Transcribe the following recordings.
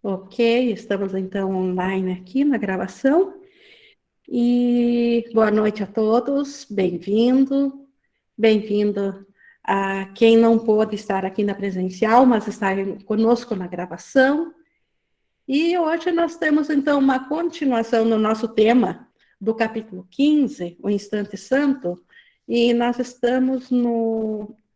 Ok, estamos então online aqui na gravação. E boa noite a todos, bem-vindo a quem não pôde estar aqui na presencial, mas está conosco na gravação. E hoje nós temos então uma continuação no nosso tema do capítulo 15, o Instante Santo, e nós estamos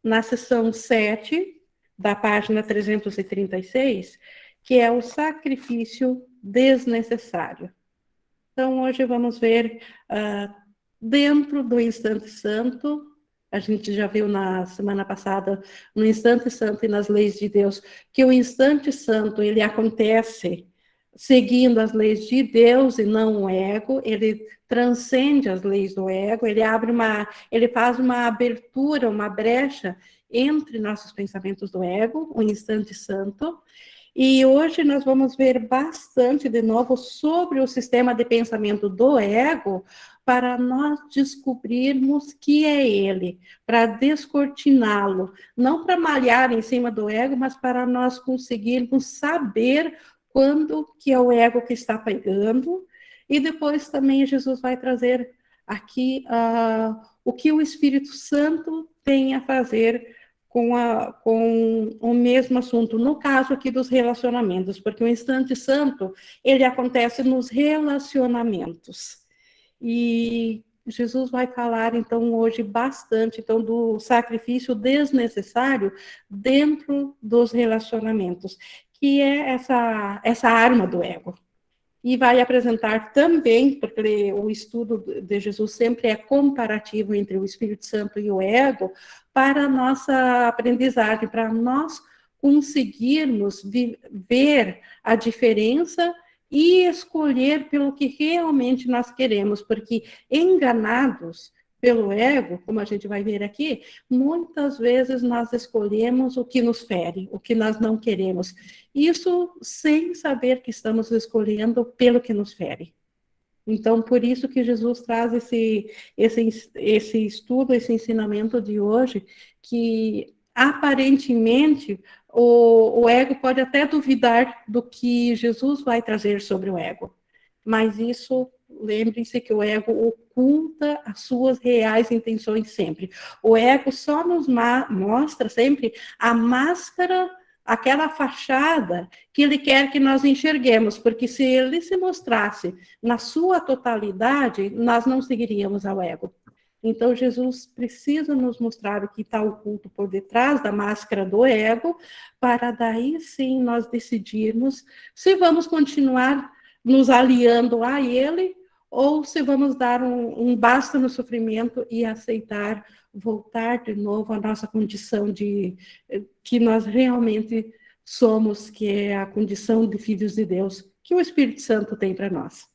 na seção 7, da página 336, que é o sacrifício desnecessário. Então, hoje vamos ver dentro do Instante Santo. A gente já viu na semana passada, no Instante Santo e nas leis de Deus, que o Instante Santo, ele acontece seguindo as leis de Deus e não o ego, ele transcende as leis do ego, ele faz uma abertura, uma brecha entre nossos pensamentos do ego, o Instante Santo. E hoje nós vamos ver bastante, de novo, sobre o sistema de pensamento do ego, para nós descobrirmos que é ele, para descortiná-lo, não para malhar em cima do ego, mas para nós conseguirmos saber quando que é o ego que está pegando. E depois também Jesus vai trazer aqui o que o Espírito Santo tem a fazer com o mesmo assunto, no caso aqui dos relacionamentos, porque o Instante Santo, ele acontece nos relacionamentos. E Jesus vai falar, então, hoje bastante, então, do sacrifício desnecessário dentro dos relacionamentos, que é essa arma do ego. E vai apresentar também, porque o estudo de Jesus sempre é comparativo entre o Espírito Santo e o ego, para a nossa aprendizagem, para nós conseguirmos ver a diferença e escolher pelo que realmente nós queremos, porque enganados pelo ego, como a gente vai ver aqui, muitas vezes nós escolhemos o que nos fere, o que nós não queremos. Isso sem saber que estamos escolhendo pelo que nos fere. Então, por isso que Jesus traz esse estudo, esse ensinamento de hoje, que aparentemente o ego pode até duvidar do que Jesus vai trazer sobre o ego, mas isso, lembrem-se que o ego oculta as suas reais intenções sempre. O ego só nos mostra sempre a máscara, aquela fachada que ele quer que nós enxerguemos, porque se ele se mostrasse na sua totalidade, nós não seguiríamos ao ego. Então, Jesus precisa nos mostrar o que está oculto por detrás da máscara do ego, para daí sim nós decidirmos se vamos continuar nos aliando a ele, ou se vamos dar um basta no sofrimento e aceitar voltar de novo à nossa condição de que nós realmente somos, que é a condição de filhos de Deus, que o Espírito Santo tem para nós.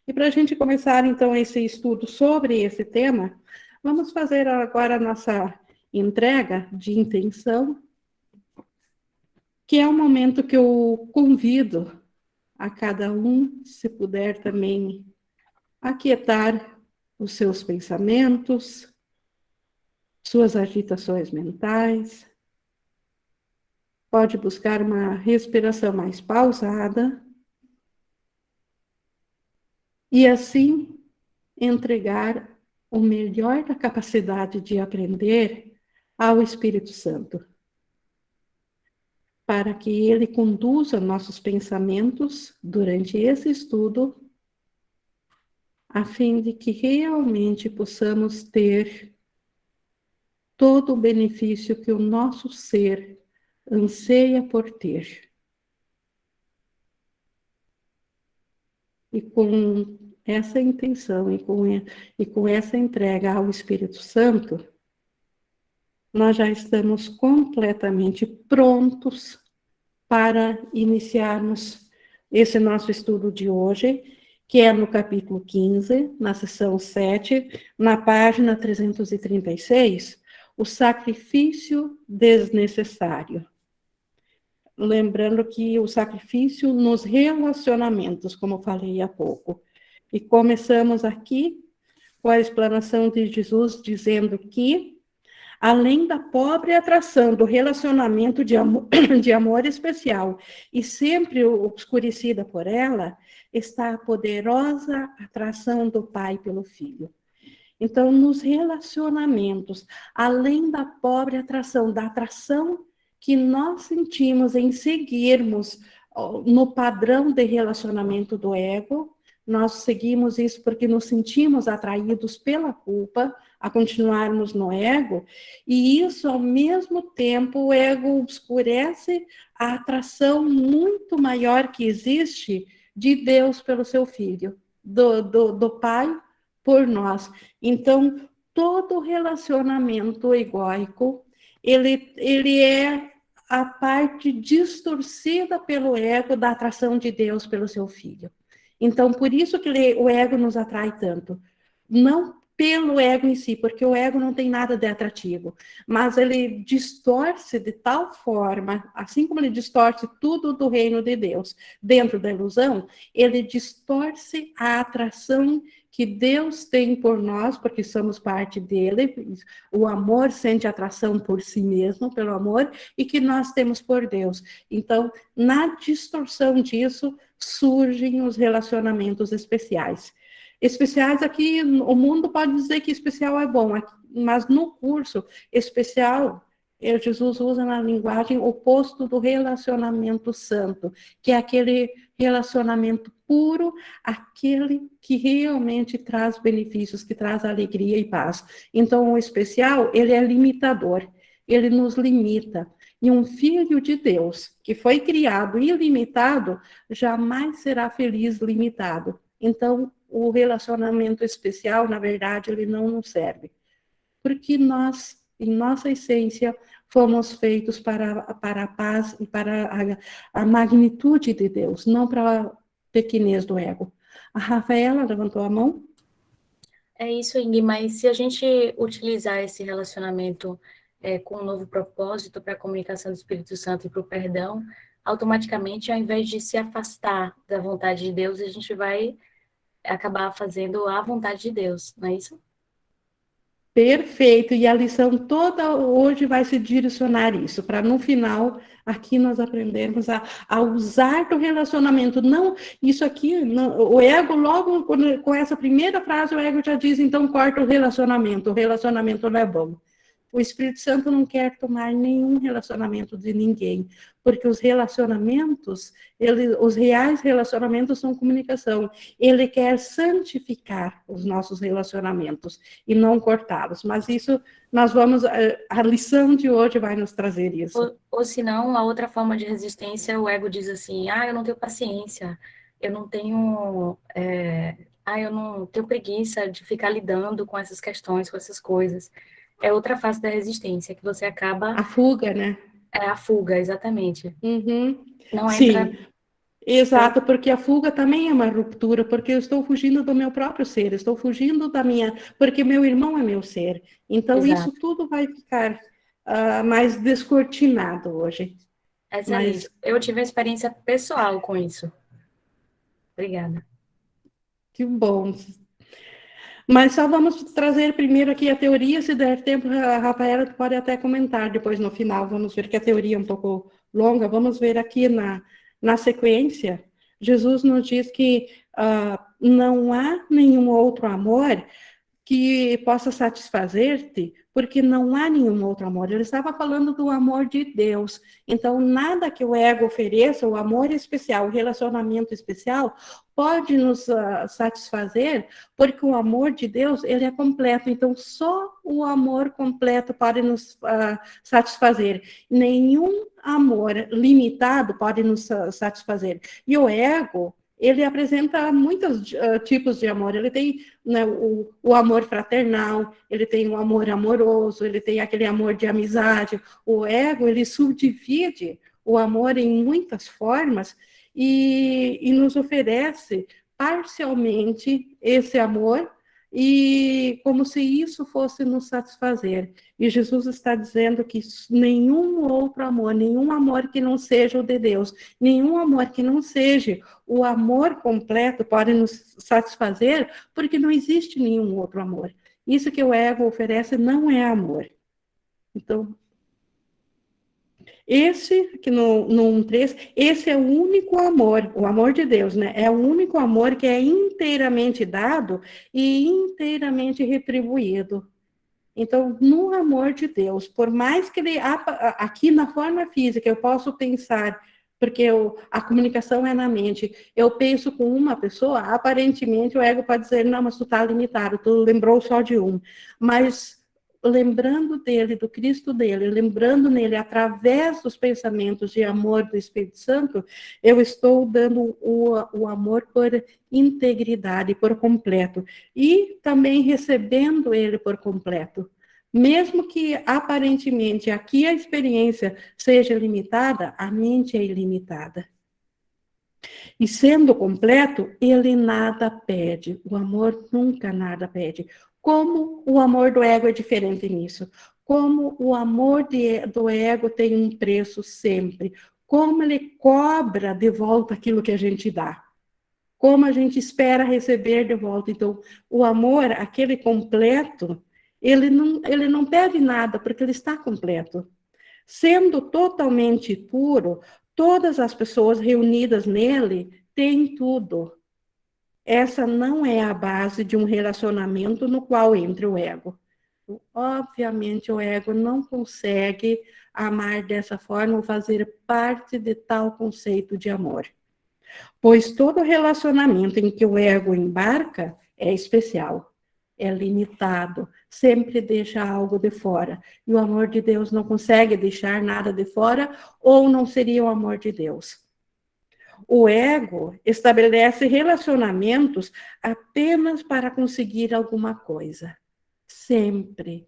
E para a gente começar, então, esse estudo sobre esse tema, vamos fazer agora a nossa entrega de intenção, que é um momento que eu convido a cada um, se puder também, aquietar os seus pensamentos, suas agitações mentais. Pode buscar uma respiração mais pausada e assim entregar o melhor da capacidade de aprender ao Espírito Santo, para que ele conduza nossos pensamentos durante esse estudo, a fim de que realmente possamos ter todo o benefício que o nosso ser anseia por ter. E com essa intenção e com essa entrega ao Espírito Santo, nós já estamos completamente prontos para iniciarmos esse nosso estudo de hoje, que é no capítulo 15, na seção 7, na página 336, o sacrifício desnecessário. Lembrando que o sacrifício nos relacionamentos, como falei há pouco. E começamos aqui com a explanação de Jesus dizendo que além da pobre atração do relacionamento de amor especial e sempre obscurecida por ela, está a poderosa atração do pai pelo filho. Então, nos relacionamentos, além da pobre atração, da atração que nós sentimos em seguirmos no padrão de relacionamento do ego, nós seguimos isso porque nos sentimos atraídos pela culpa a continuarmos no ego, e isso, ao mesmo tempo, o ego obscurece a atração muito maior que existe de Deus pelo seu filho, do Pai por nós. Então, todo relacionamento egóico, ele é a parte distorcida pelo ego da atração de Deus pelo seu filho. Então, por isso que o ego nos atrai tanto. Não pelo ego em si, porque o ego não tem nada de atrativo, mas ele distorce de tal forma, assim como ele distorce tudo do reino de Deus dentro da ilusão, ele distorce a atração que Deus tem por nós, porque somos parte dele, o amor sente atração por si mesmo, pelo amor, e que nós temos por Deus. Então, na distorção disso, surgem os relacionamentos especiais. Especiais aqui, o mundo pode dizer que especial é bom, mas no curso especial, Jesus usa na linguagem oposto do relacionamento santo, que é aquele relacionamento puro, aquele que realmente traz benefícios, que traz alegria e paz. Então, o especial, ele é limitador, ele nos limita. E um filho de Deus, que foi criado ilimitado, jamais será feliz limitado. Então, o relacionamento especial, na verdade, ele não nos serve. Porque nós, em nossa essência, fomos feitos para a paz e para a magnitude de Deus, não para a pequenez do ego. A Rafaela levantou a mão. É isso, Ingrid, mas se a gente utilizar esse relacionamento com um novo propósito para a comunicação do Espírito Santo e para o perdão, automaticamente, ao invés de se afastar da vontade de Deus, a gente vai acabar fazendo a vontade de Deus, não é isso? Perfeito, e a lição toda hoje vai se direcionar isso, para no final, aqui nós aprendermos a usar do relacionamento, não, isso aqui, não, o ego logo, com essa primeira frase, o ego já diz, então corta o relacionamento não é bom. O Espírito Santo não quer tomar nenhum relacionamento de ninguém, porque os relacionamentos, os reais relacionamentos são comunicação. Ele quer santificar os nossos relacionamentos e não cortá-los. Mas isso, nós vamos, a lição de hoje vai nos trazer isso. Ou senão, a outra forma de resistência, o ego diz assim, eu não tenho paciência, eu não tenho... eu não tenho preguiça de ficar lidando com essas questões, com essas coisas. É outra face da resistência, que você acaba... A fuga, né? É a fuga, exatamente. Uhum. Não entra... Sim, exato, porque a fuga também é uma ruptura, porque eu estou fugindo do meu próprio ser, estou fugindo da minha... Porque meu irmão é meu ser. Então, Exato. isso tudo vai ficar mais descortinado hoje. Excelente. Eu tive uma experiência pessoal com isso. Obrigada. Que bom. Mas só vamos trazer primeiro aqui a teoria, se der tempo, a Rafaela pode até comentar depois no final, vamos ver que a teoria é um pouco longa, vamos ver aqui na sequência, Jesus nos diz que não há nenhum outro amor que possa satisfazer-te, porque não há nenhum outro amor. Ele estava falando do amor de Deus. Então, nada que o ego ofereça, o amor especial, o relacionamento especial, pode nos satisfazer, porque o amor de Deus, ele é completo. Então, só o amor completo pode nos satisfazer. Nenhum amor limitado pode nos satisfazer. E o ego, ele apresenta muitos tipos de amor. Ele tem, né, o amor fraternal, ele tem o amor amoroso, ele tem aquele amor de amizade. O ego, ele subdivide o amor em muitas formas e nos oferece parcialmente esse amor, e como se isso fosse nos satisfazer. E Jesus está dizendo que nenhum outro amor, nenhum amor que não seja o de Deus, nenhum amor que não seja o amor completo pode nos satisfazer, porque não existe nenhum outro amor. Isso que o ego oferece não é amor. Então, esse, que no 3, esse é o único amor, o amor de Deus, né? É o único amor que é inteiramente dado e inteiramente retribuído. Então, no amor de Deus, por mais que ele, aqui na forma física, eu posso pensar, porque a comunicação é na mente, eu penso com uma pessoa, aparentemente o ego pode dizer, não, mas tu está limitado, tu lembrou só de um. Mas lembrando dele, do Cristo dele, lembrando nele através dos pensamentos de amor do Espírito Santo, eu estou dando o amor por integridade, por completo, e também recebendo ele por completo. Mesmo que aparentemente aqui a experiência seja limitada, a mente é ilimitada. E sendo completo, ele nada pede. O amor nunca nada pede. Como o amor do ego é diferente nisso. Como o amor do ego tem um preço sempre. Como ele cobra de volta aquilo que a gente dá. Como a gente espera receber de volta. Então, o amor, aquele completo, ele não pede nada, porque ele está completo. Sendo totalmente puro, todas as pessoas reunidas nele têm tudo. Essa não é a base de um relacionamento no qual entra o ego. Obviamente, o ego não consegue amar dessa forma ou fazer parte de tal conceito de amor. Pois todo relacionamento em que o ego embarca é especial, é limitado, sempre deixa algo de fora. E o amor de Deus não consegue deixar nada de fora, ou não seria o amor de Deus. O ego estabelece relacionamentos apenas para conseguir alguma coisa. Sempre.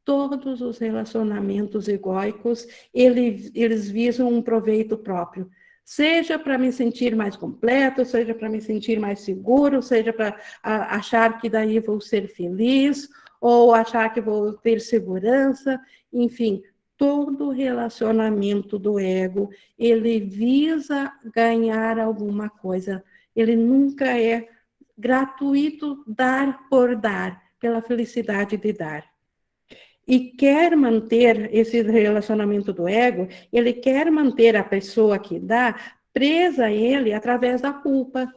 Todos os relacionamentos egóicos, eles visam um proveito próprio. Seja para me sentir mais completo, seja para me sentir mais seguro, seja para achar que daí vou ser feliz, ou achar que vou ter segurança, enfim, todo relacionamento do ego, ele visa ganhar alguma coisa. Ele nunca é gratuito dar por dar, pela felicidade de dar. E quer manter esse relacionamento do ego, ele quer manter a pessoa que dá presa a ele através da culpa.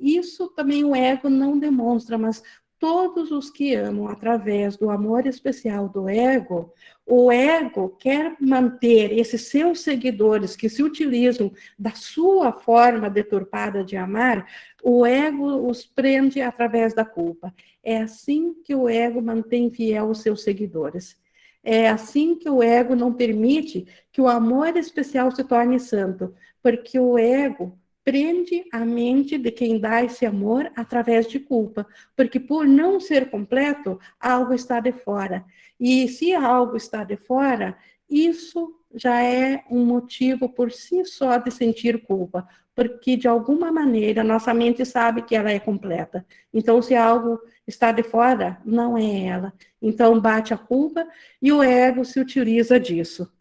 Isso também o ego não demonstra, mas todos os que amam através do amor especial do ego, o ego quer manter esses seus seguidores que se utilizam da sua forma deturpada de amar, o ego os prende através da culpa. É assim que o ego mantém fiel os seus seguidores. É assim que o ego não permite que o amor especial se torne santo, porque o ego prende a mente de quem dá esse amor através de culpa, porque por não ser completo, algo está de fora. E se algo está de fora, isso já é um motivo por si só de sentir culpa, porque de alguma maneira nossa mente sabe que ela é completa. Então, se algo está de fora, não é ela. Então, bate a culpa e o ego se utiliza disso.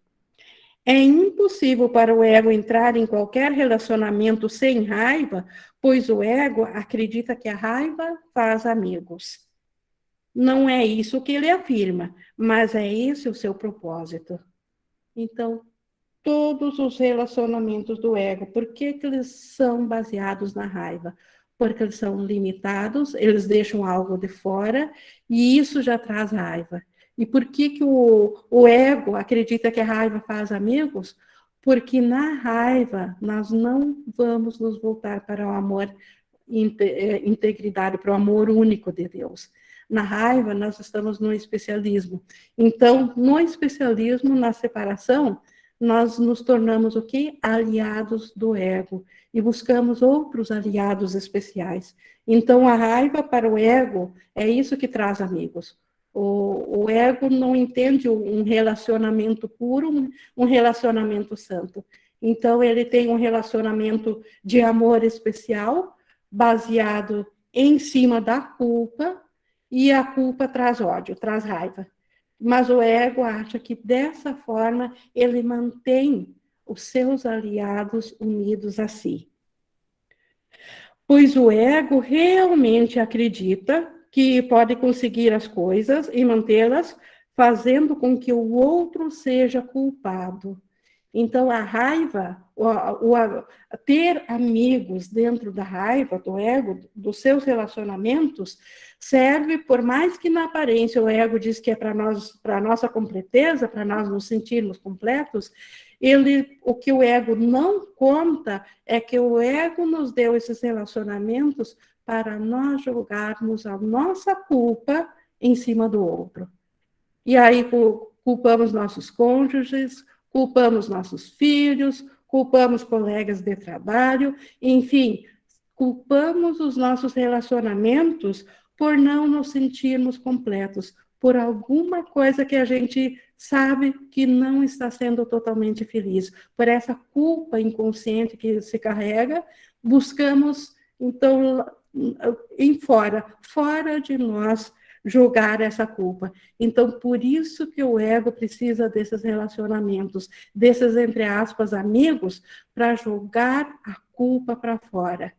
É impossível para o ego entrar em qualquer relacionamento sem raiva, pois o ego acredita que a raiva faz amigos. Não é isso que ele afirma, mas é esse o seu propósito. Então, todos os relacionamentos do ego, por que eles são baseados na raiva? Porque eles são limitados, eles deixam algo de fora, e isso já traz raiva. E por que o ego acredita que a raiva faz amigos? Porque na raiva nós não vamos nos voltar para o amor, integridade, para o amor único de Deus. Na raiva nós estamos no especialismo. Então, no especialismo, na separação, nós nos tornamos o quê? Aliados do ego e buscamos outros aliados especiais. Então, a raiva para o ego é isso que traz amigos. O ego não entende um relacionamento puro, um relacionamento santo. Então, ele tem um relacionamento de amor especial, baseado em cima da culpa, e a culpa traz ódio, traz raiva. Mas o ego acha que dessa forma ele mantém os seus aliados unidos a si. Pois o ego realmente acredita que pode conseguir as coisas e mantê-las fazendo com que o outro seja culpado. Então, a raiva, ter amigos dentro da raiva, do ego, dos seus relacionamentos, serve, por mais que na aparência o ego diz que é para nós, para a nossa completeza, para nós nos sentirmos completos, o que o ego não conta é que o ego nos deu esses relacionamentos para nós jogarmos a nossa culpa em cima do outro. E aí culpamos nossos cônjuges, culpamos nossos filhos, culpamos colegas de trabalho, enfim, culpamos os nossos relacionamentos por não nos sentirmos completos, por alguma coisa que a gente sabe que não está sendo totalmente feliz. Por essa culpa inconsciente que se carrega, buscamos, então, fora de nós, julgar essa culpa. Então, por isso que o ego precisa desses relacionamentos, desses, entre aspas, amigos, para jogar a culpa para fora.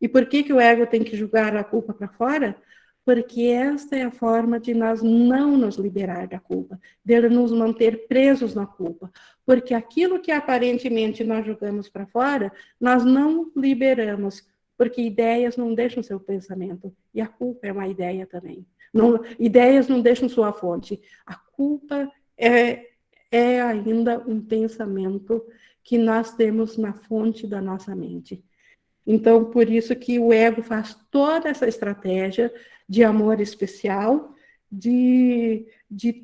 E por que o ego tem que jogar a culpa para fora? Porque esta é a forma de nós não nos liberar da culpa, de nos manter presos na culpa. Porque aquilo que aparentemente nós jogamos para fora, nós não liberamos, porque ideias não deixam seu pensamento, e a culpa é uma ideia também. Não, ideias não deixam sua fonte. A culpa é ainda um pensamento que nós temos na fonte da nossa mente. Então, por isso que o ego faz toda essa estratégia de amor especial, de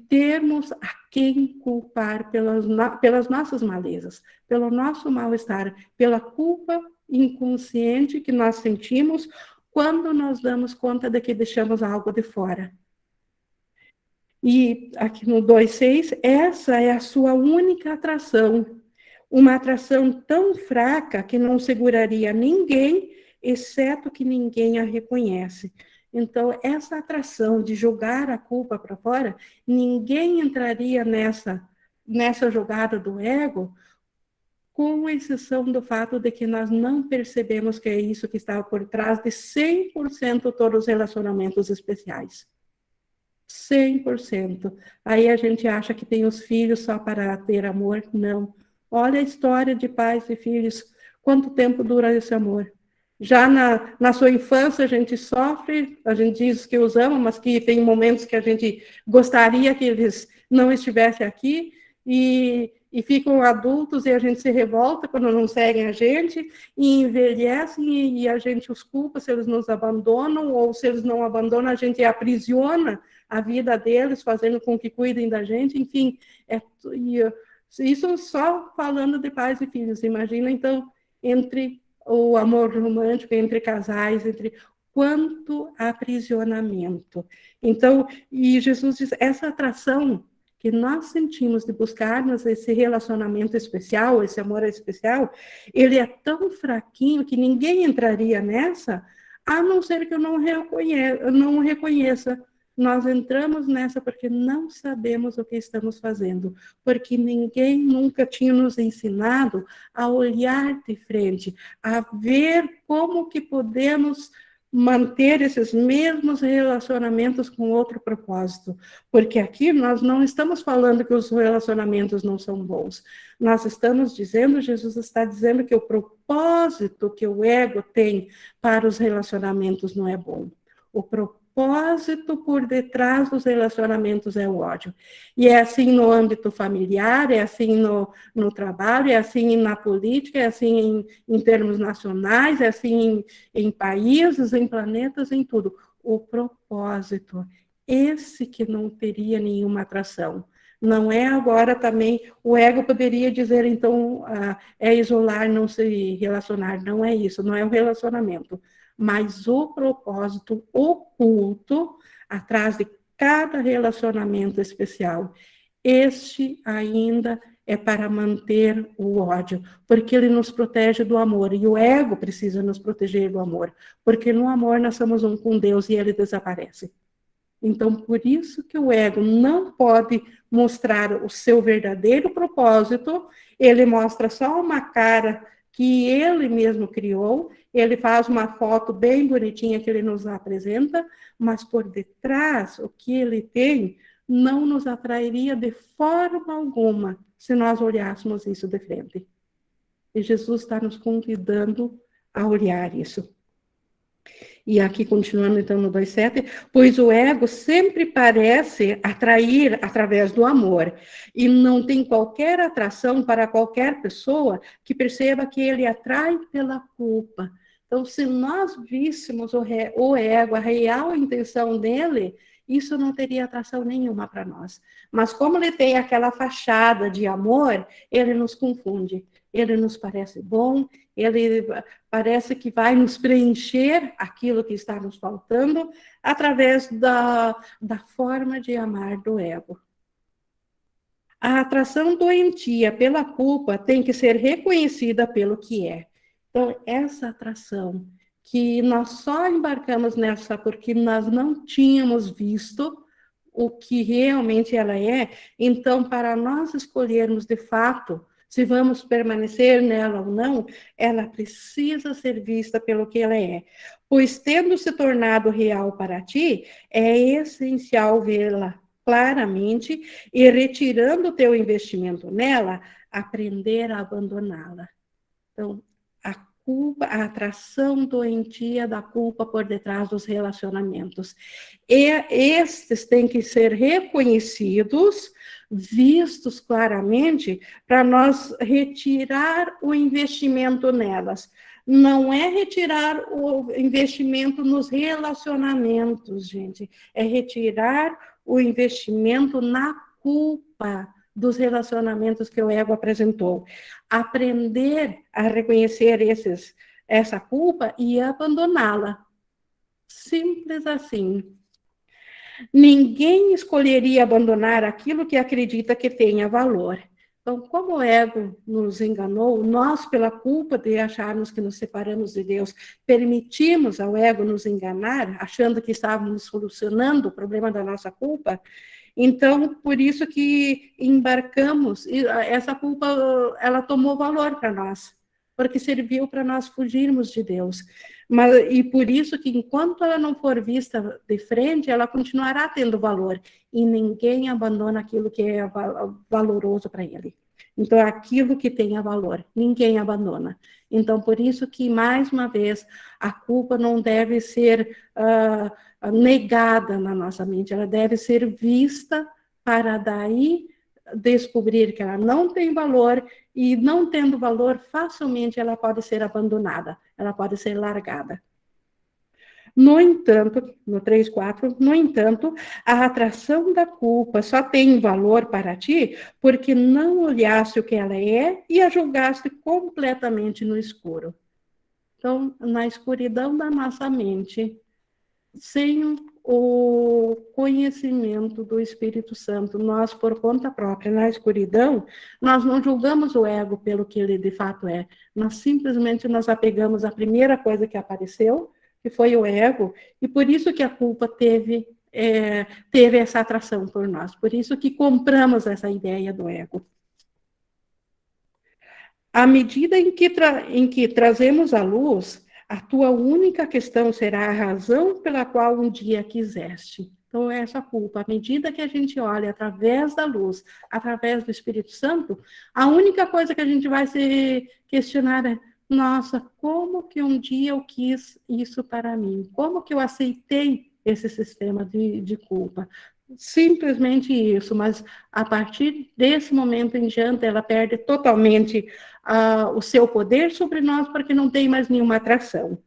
termos a quem culpar pelas nossas malezas, pelo nosso mal-estar, pela culpa inconsciente que nós sentimos quando nós damos conta de que deixamos algo de fora. E aqui no 2.6, essa é a sua única atração. Uma atração tão fraca que não seguraria ninguém, exceto que ninguém a reconhece. Então, essa atração de jogar a culpa para fora, ninguém entraria nessa jogada do ego, com exceção do fato de que nós não percebemos que é isso que está por trás de 100% todos os relacionamentos especiais. 100%. Aí a gente acha que tem os filhos só para ter amor. Não. Olha a história de pais e filhos. Quanto tempo dura esse amor? Já na sua infância a gente sofre, a gente diz que os ama, mas que tem momentos que a gente gostaria que eles não estivessem aqui, e ficam adultos e a gente se revolta quando não seguem a gente, e envelhecem e a gente os culpa se eles nos abandonam, ou se eles não abandonam, a gente aprisiona a vida deles, fazendo com que cuidem da gente, enfim, isso só falando de pais e filhos. Imagina, então, entre o amor romântico, entre casais, entre quanto aprisionamento. Então, e Jesus diz, essa atração que nós sentimos de buscarmos esse relacionamento especial, esse amor especial, ele é tão fraquinho que ninguém entraria nessa, a não ser que eu não reconheça. Nós entramos nessa porque não sabemos o que estamos fazendo, porque ninguém nunca tinha nos ensinado a olhar de frente, a ver como que podemos manter esses mesmos relacionamentos com outro propósito. Porque aqui nós não estamos falando que os relacionamentos não são bons. Nós estamos dizendo, Jesus está dizendo que o propósito que o ego tem para os relacionamentos não é bom. O propósito por detrás dos relacionamentos é o ódio. E é assim no âmbito familiar, é assim no trabalho, é assim na política, é assim em termos nacionais, é assim em países, em planetas, em tudo. O propósito, esse que não teria nenhuma atração. Não é agora também, o ego poderia dizer, então, é isolar, não se relacionar. Não é isso, não é um relacionamento. Mas o propósito oculto atrás de cada relacionamento especial, este ainda é para manter o ódio, porque ele nos protege do amor, e o ego precisa nos proteger do amor, porque no amor nós somos um com Deus e ele desaparece. Então, por isso que o ego não pode mostrar o seu verdadeiro propósito, ele mostra só uma cara que ele mesmo criou, ele faz uma foto bem bonitinha que ele nos apresenta, mas por detrás, o que ele tem, não nos atrairia de forma alguma se nós olhássemos isso de frente. E Jesus está nos convidando a olhar isso. E aqui, continuando então no 2,7, pois o ego sempre parece atrair através do amor, e não tem qualquer atração para qualquer pessoa que perceba que ele atrai pela culpa. Então, se nós víssemos o ego, a real intenção dele, isso não teria atração nenhuma para nós. Mas como ele tem aquela fachada de amor, ele nos confunde. Ele nos parece bom, ele parece que vai nos preencher aquilo que está nos faltando através da forma de amar do ego. A atração doentia pela culpa tem que ser reconhecida pelo que é. Então, essa atração que nós só embarcamos nessa porque nós não tínhamos visto o que realmente ela é, então, para nós escolhermos de fato se vamos permanecer nela ou não, ela precisa ser vista pelo que ela é. Pois, tendo se tornado real para ti, é essencial vê-la claramente e, retirando o teu investimento nela, aprender a abandoná-la. Então, a culpa, a atração doentia da culpa por detrás dos relacionamentos. E estes têm que ser reconhecidos, vistos claramente, para nós retirar o investimento nelas. Não é retirar o investimento nos relacionamentos, gente. É retirar o investimento na culpa dos relacionamentos que o ego apresentou. Aprender a reconhecer essa culpa e abandoná-la. Simples assim. Ninguém escolheria abandonar aquilo que acredita que tenha valor. Então, como o ego nos enganou, nós, pela culpa de acharmos que nos separamos de Deus, permitimos ao ego nos enganar, achando que estávamos solucionando o problema da nossa culpa. Então, por isso que embarcamos, e essa culpa, ela tomou valor para nós, porque serviu para nós fugirmos de Deus. E por isso que, enquanto ela não for vista de frente, ela continuará tendo valor, e ninguém abandona aquilo que é valoroso para ele. Então, aquilo que tenha valor, ninguém abandona. Então, por isso que, mais uma vez, a culpa não deve ser negada na nossa mente, ela deve ser vista para daí descobrir que ela não tem valor, e não tendo valor, facilmente ela pode ser abandonada, ela pode ser largada. No entanto, no 3,4, no entanto, a atração da culpa só tem valor para ti porque não olhaste o que ela é e a julgaste completamente no escuro. Então, na escuridão da nossa mente, sem o conhecimento do Espírito Santo, nós, por conta própria, na escuridão, nós não julgamos o ego pelo que ele de fato é. Nós simplesmente nos apegamos à primeira coisa que apareceu, que foi o ego, e por isso que a culpa teve essa atração por nós, por isso que compramos essa ideia do ego. À medida em que trazemos à luz, a tua única questão será a razão pela qual um dia quiseste. Então, essa culpa, à medida que a gente olha através da luz, através do Espírito Santo, a única coisa que a gente vai se questionar é: nossa, como que um dia eu quis isso para mim? Como que eu aceitei esse sistema de culpa? Simplesmente isso, mas a partir desse momento em diante, ela perde totalmente o seu poder sobre nós, porque não tem mais nenhuma atração.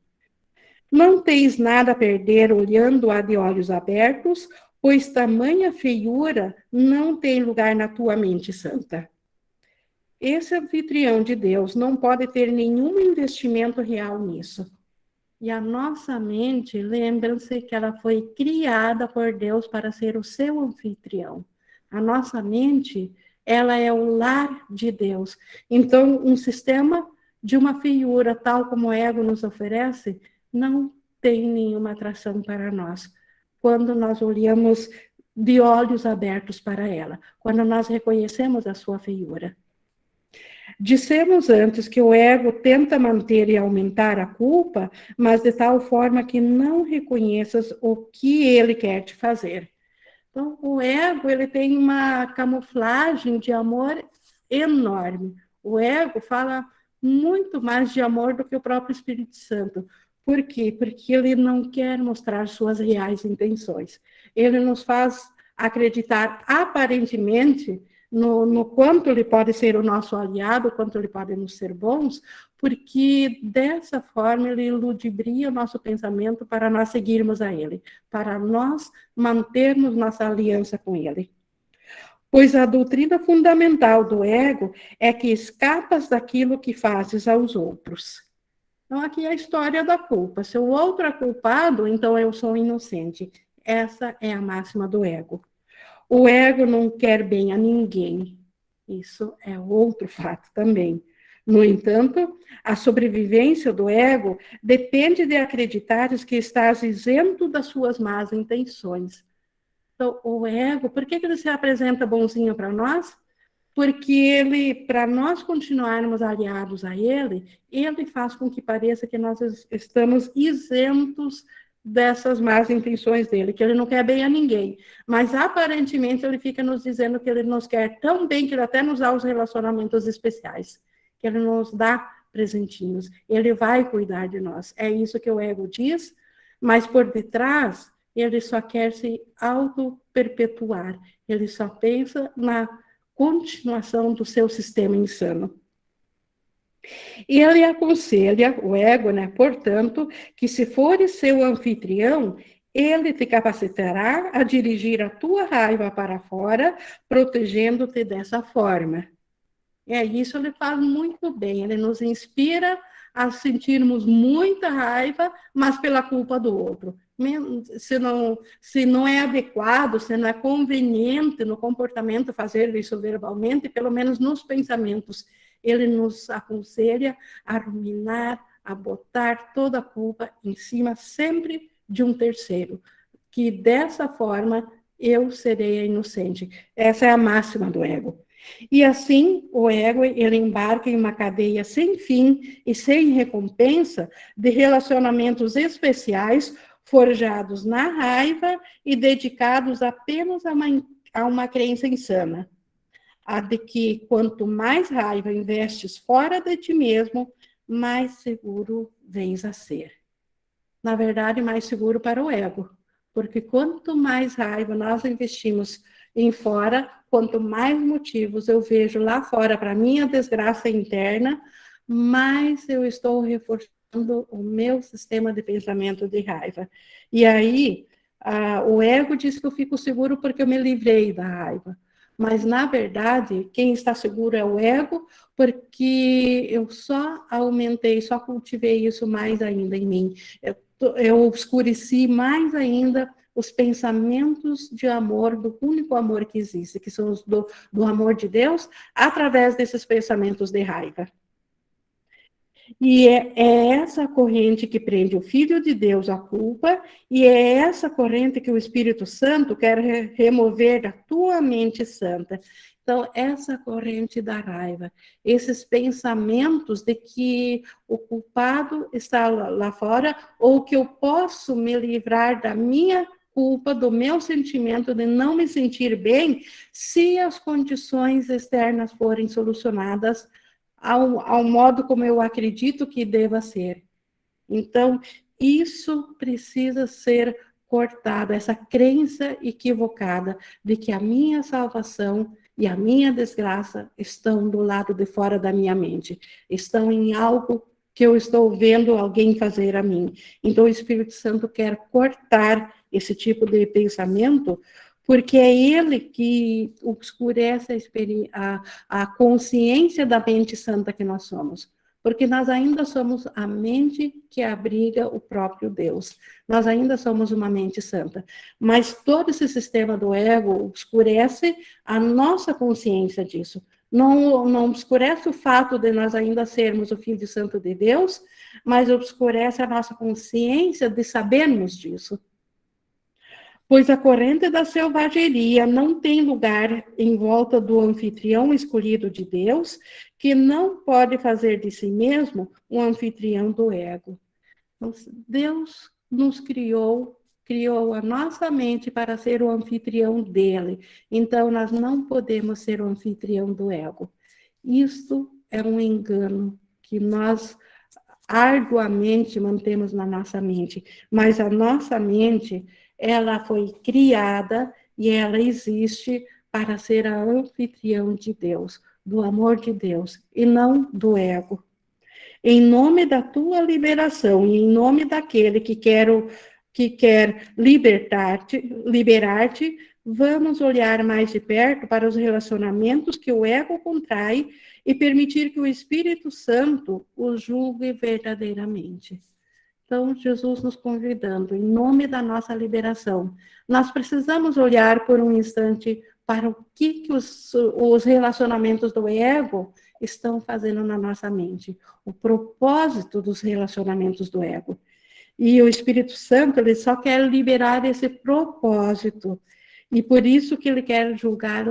Não tens nada a perder olhando-a de olhos abertos, pois tamanha feiura não tem lugar na tua mente santa. Esse anfitrião de Deus não pode ter nenhum investimento real nisso. E a nossa mente, lembram-se que ela foi criada por Deus para ser o seu anfitrião. A nossa mente, ela é o lar de Deus. Então, um sistema de uma feiura, tal como o ego nos oferece, não tem nenhuma atração para nós. Quando nós olhamos de olhos abertos para ela, quando nós reconhecemos a sua feiura. Dissemos antes que o ego tenta manter e aumentar a culpa, mas de tal forma que não reconheças o que ele quer te fazer. Então, o ego, ele tem uma camuflagem de amor enorme. O ego fala muito mais de amor do que o próprio Espírito Santo. Por quê? Porque ele não quer mostrar suas reais intenções. Ele nos faz acreditar, aparentemente, no quanto ele pode ser o nosso aliado, quanto ele pode nos ser bons, porque dessa forma ele ludibria o nosso pensamento para nós seguirmos a ele, para nós mantermos nossa aliança com ele. Pois a doutrina fundamental do ego é que escapas daquilo que fazes aos outros. Então, aqui é a história da culpa. Se o outro é culpado, então eu sou inocente. Essa é a máxima do ego. O ego não quer bem a ninguém. Isso é outro fato também. No entanto, a sobrevivência do ego depende de acreditares que estás isento das suas más intenções. Então, o ego, por que ele se apresenta bonzinho para nós? Porque ele, para nós continuarmos aliados a ele, ele faz com que pareça que nós estamos isentos dessas más intenções dele, que ele não quer bem a ninguém. Mas, aparentemente, ele fica nos dizendo que ele nos quer tão bem que ele até nos dá os relacionamentos especiais, que ele nos dá presentinhos, ele vai cuidar de nós. É isso que o ego diz, mas por detrás, ele só quer se auto-perpetuar, ele só pensa na continuação do seu sistema insano. E ele aconselha o ego, né, portanto, que se fores seu anfitrião, ele te capacitará a dirigir a tua raiva para fora, protegendo-te dessa forma. Isso ele faz muito bem, ele nos inspira a sentirmos muita raiva, mas pela culpa do outro. Se não é adequado, se não é conveniente no comportamento fazer isso verbalmente, pelo menos nos pensamentos, ele nos aconselha a ruminar, a botar toda a culpa em cima sempre de um terceiro, que dessa forma eu serei a inocente. Essa é a máxima do ego. E assim, o ego, ele embarca em uma cadeia sem fim e sem recompensa de relacionamentos especiais forjados na raiva e dedicados apenas a uma crença insana, a de que quanto mais raiva investes fora de ti mesmo, mais seguro vens a ser. Na verdade, mais seguro para o ego, porque quanto mais raiva nós investimos em fora, quanto mais motivos eu vejo lá fora para minha desgraça interna, mais eu estou reforçando o meu sistema de pensamento de raiva. E aí, o ego diz que eu fico seguro porque eu me livrei da raiva. Mas, na verdade, quem está seguro é o ego, porque eu só aumentei, só cultivei isso mais ainda em mim. Eu obscureci mais ainda os pensamentos de amor, do único amor que existe, que são os do amor de Deus, através desses pensamentos de raiva. E é essa corrente que prende o Filho de Deus à culpa, e é essa corrente que o Espírito Santo quer remover da tua mente santa. Então, essa corrente da raiva, esses pensamentos de que o culpado está lá fora, ou que eu posso me livrar da minha culpa, do meu sentimento de não me sentir bem, se as condições externas forem solucionadas ao modo como eu acredito que deva ser. Então, isso precisa ser cortado, essa crença equivocada de que a minha salvação e a minha desgraça estão do lado de fora da minha mente, estão em algo que eu estou vendo alguém fazer a mim. Então, o Espírito Santo quer cortar esse tipo de pensamento, porque é ele que obscurece a consciência da mente santa que nós somos. Porque nós ainda somos a mente que abriga o próprio Deus. Nós ainda somos uma mente santa. Mas todo esse sistema do ego obscurece a nossa consciência disso. Não obscurece o fato de nós ainda sermos o Filho Santo de Deus, mas obscurece a nossa consciência de sabermos disso. Pois a corrente da selvageria não tem lugar em volta do anfitrião escolhido de Deus, que não pode fazer de si mesmo um anfitrião do ego. Então, Deus nos criou criou a nossa mente para ser o anfitrião dele. Então, nós não podemos ser o anfitrião do ego. Isso é um engano que nós arduamente mantemos na nossa mente, mas a nossa mente, ela foi criada e ela existe para ser a anfitrião de Deus, do amor de Deus, e não do ego. Em nome da tua liberação e em nome daquele que quer liberar-te, vamos olhar mais de perto para os relacionamentos que o ego contrai e permitir que o Espírito Santo os julgue verdadeiramente. Então, Jesus nos convidando, em nome da nossa liberação, nós precisamos olhar por um instante para o que os relacionamentos do ego estão fazendo na nossa mente, o propósito dos relacionamentos do ego. E o Espírito Santo, ele só quer liberar esse propósito. E por isso que ele quer julgar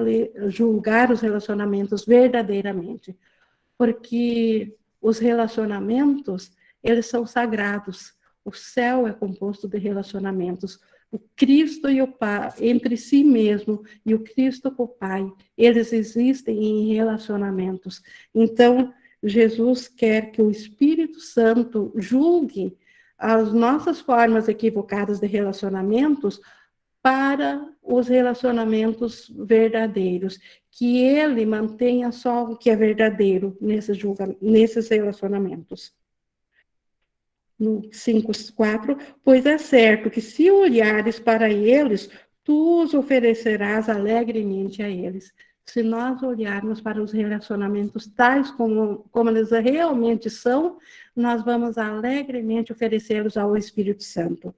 os relacionamentos verdadeiramente. Porque os relacionamentos, eles são sagrados. O céu é composto de relacionamentos. O Cristo e o Pai, entre si mesmo, e o Cristo com o Pai, eles existem em relacionamentos. Então, Jesus quer que o Espírito Santo julgue as nossas formas equivocadas de relacionamentos para os relacionamentos verdadeiros, que ele mantenha só o que é verdadeiro nesses relacionamentos. No 5:4, pois é certo que se olhares para eles, tu os oferecerás alegremente a eles. Se nós olharmos para os relacionamentos tais como eles realmente são, nós vamos alegremente oferecê-los ao Espírito Santo.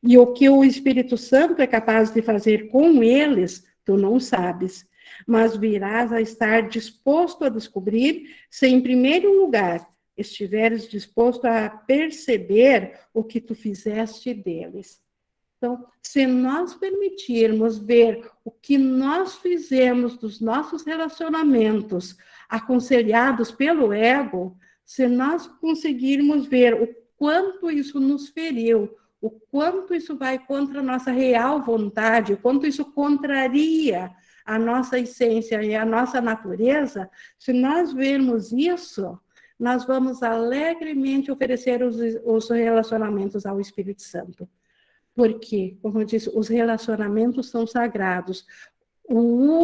E o que o Espírito Santo é capaz de fazer com eles, tu não sabes, mas virás a estar disposto a descobrir se, em primeiro lugar, estiveres disposto a perceber o que tu fizeste deles. Então, se nós permitirmos ver o que nós fizemos dos nossos relacionamentos, aconselhados pelo ego, se nós conseguirmos ver o quanto isso nos feriu, o quanto isso vai contra a nossa real vontade, o quanto isso contraria a nossa essência e a nossa natureza, se nós vermos isso, nós vamos alegremente oferecer os relacionamentos ao Espírito Santo. Porque, como eu disse, os relacionamentos são sagrados. O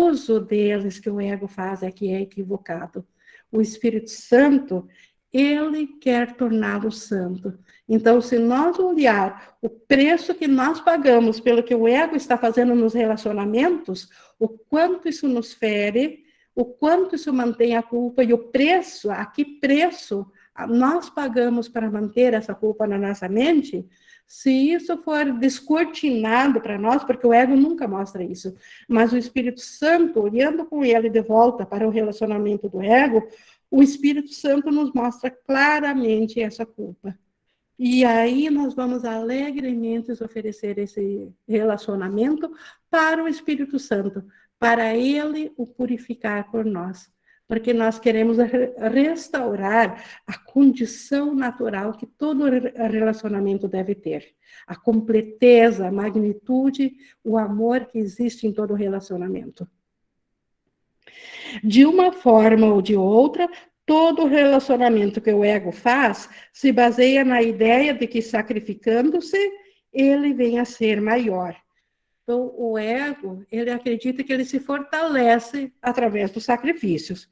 uso deles que o ego faz é que é equivocado. O Espírito Santo, ele quer torná-lo santo. Então, se nós olhar o preço que nós pagamos pelo que o ego está fazendo nos relacionamentos, o quanto isso nos fere, o quanto isso mantém a culpa e o preço, a que preço nós pagamos para manter essa culpa na nossa mente, se isso for descortinado para nós, porque o ego nunca mostra isso, mas o Espírito Santo, olhando com ele de volta para o relacionamento do ego, o Espírito Santo nos mostra claramente essa culpa. E aí nós vamos alegremente oferecer esse relacionamento para o Espírito Santo, para ele o purificar por nós. Porque nós queremos restaurar a condição natural que todo relacionamento deve ter. A completeza, a magnitude, o amor que existe em todo relacionamento. De uma forma ou de outra, todo relacionamento que o ego faz se baseia na ideia de que, sacrificando-se, ele vem a ser maior. Então, o ego, ele acredita que ele se fortalece através dos sacrifícios.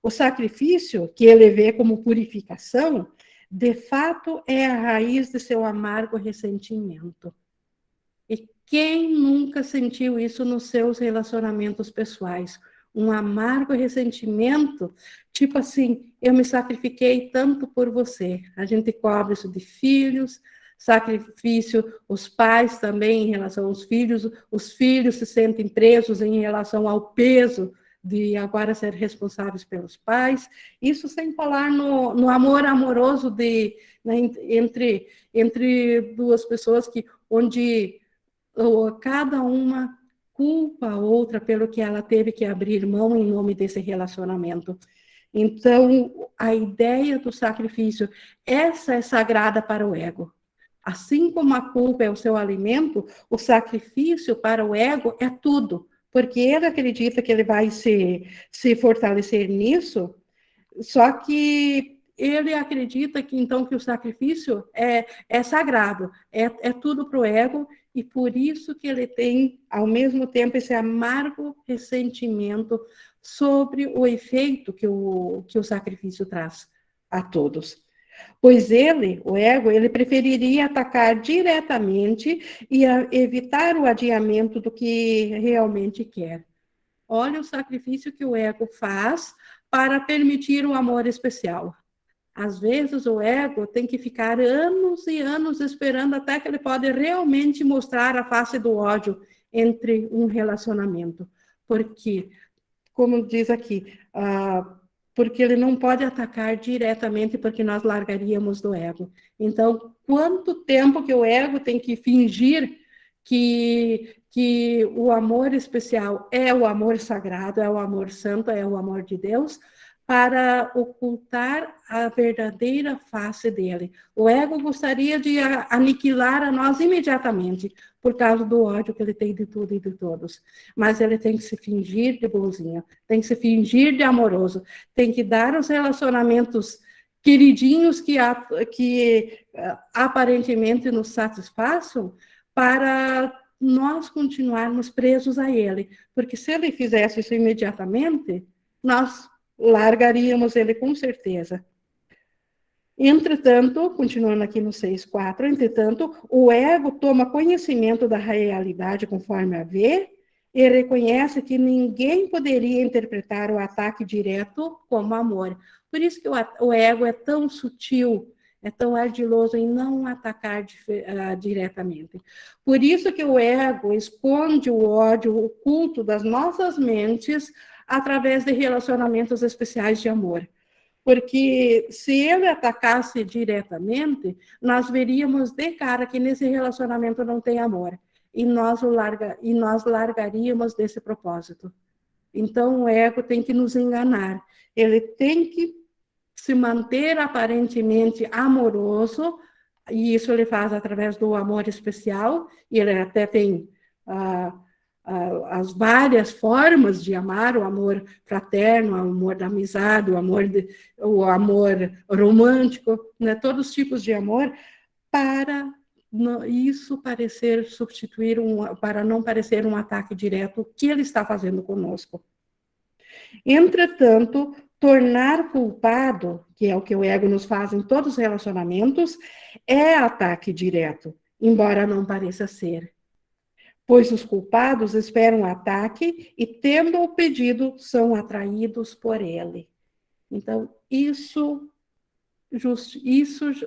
O sacrifício, que ele vê como purificação, de fato é a raiz de seu amargo ressentimento. E quem nunca sentiu isso nos seus relacionamentos pessoais? Um amargo ressentimento, tipo assim, eu me sacrifiquei tanto por você. A gente cobra isso de filhos, sacrifício, os pais também em relação aos filhos, os filhos se sentem presos em relação ao peso de agora ser responsáveis pelos pais, isso sem falar no amor amoroso né, entre duas pessoas onde cada uma culpa a outra pelo que ela teve que abrir mão em nome desse relacionamento. Então, a ideia do sacrifício, essa é sagrada para o ego. Assim como a culpa é o seu alimento, o sacrifício para o ego é tudo, porque ele acredita que ele vai se fortalecer nisso, só que ele acredita que então que o sacrifício é sagrado, é tudo para o ego, e por isso que ele tem, ao mesmo tempo, esse amargo ressentimento sobre o efeito que o sacrifício traz a todos. Pois ele, o ego, ele preferiria atacar diretamente e evitar o adiamento do que realmente quer. Olha o sacrifício que o ego faz para permitir o amor especial. Às vezes o ego tem que ficar anos e anos esperando até que ele pode realmente mostrar a face do ódio entre um relacionamento. Porque, como diz aqui, porque ele não pode atacar diretamente porque nós largaríamos do ego. Então, quanto tempo que o ego tem que fingir que o amor especial é o amor sagrado, é o amor santo, é o amor de Deus, para ocultar a verdadeira face dele. O ego gostaria de aniquilar a nós imediatamente, por causa do ódio que ele tem de tudo e de todos. Mas ele tem que se fingir de bonzinho, tem que se fingir de amoroso, tem que dar os relacionamentos queridinhos que aparentemente nos satisfaçam, para nós continuarmos presos a ele. Porque se ele fizesse isso imediatamente, nós largaríamos ele com certeza. Entretanto, continuando aqui no 6.4, entretanto, o ego toma conhecimento da realidade conforme a vê e reconhece que ninguém poderia interpretar o ataque direto como amor. Por isso que o ego é tão sutil, é tão ardiloso em não atacar diretamente. Por isso que o ego esconde o ódio oculto das nossas mentes através de relacionamentos especiais de amor. Porque se ele atacasse diretamente, nós veríamos de cara que nesse relacionamento não tem amor. E nós largaríamos desse propósito. Então, o ego tem que nos enganar. Ele tem que se manter aparentemente amoroso, e isso ele faz através do amor especial, e ele até tem as várias formas de amar, o amor fraterno, o amor da amizade, o amor romântico, né, todos os tipos de amor, para isso para não parecer um ataque direto que ele está fazendo conosco. Entretanto, tornar culpado, que é o que o ego nos faz em todos os relacionamentos, é ataque direto, embora não pareça ser. Pois os culpados esperam o ataque e, tendo o pedido, são atraídos por ele. Então, isso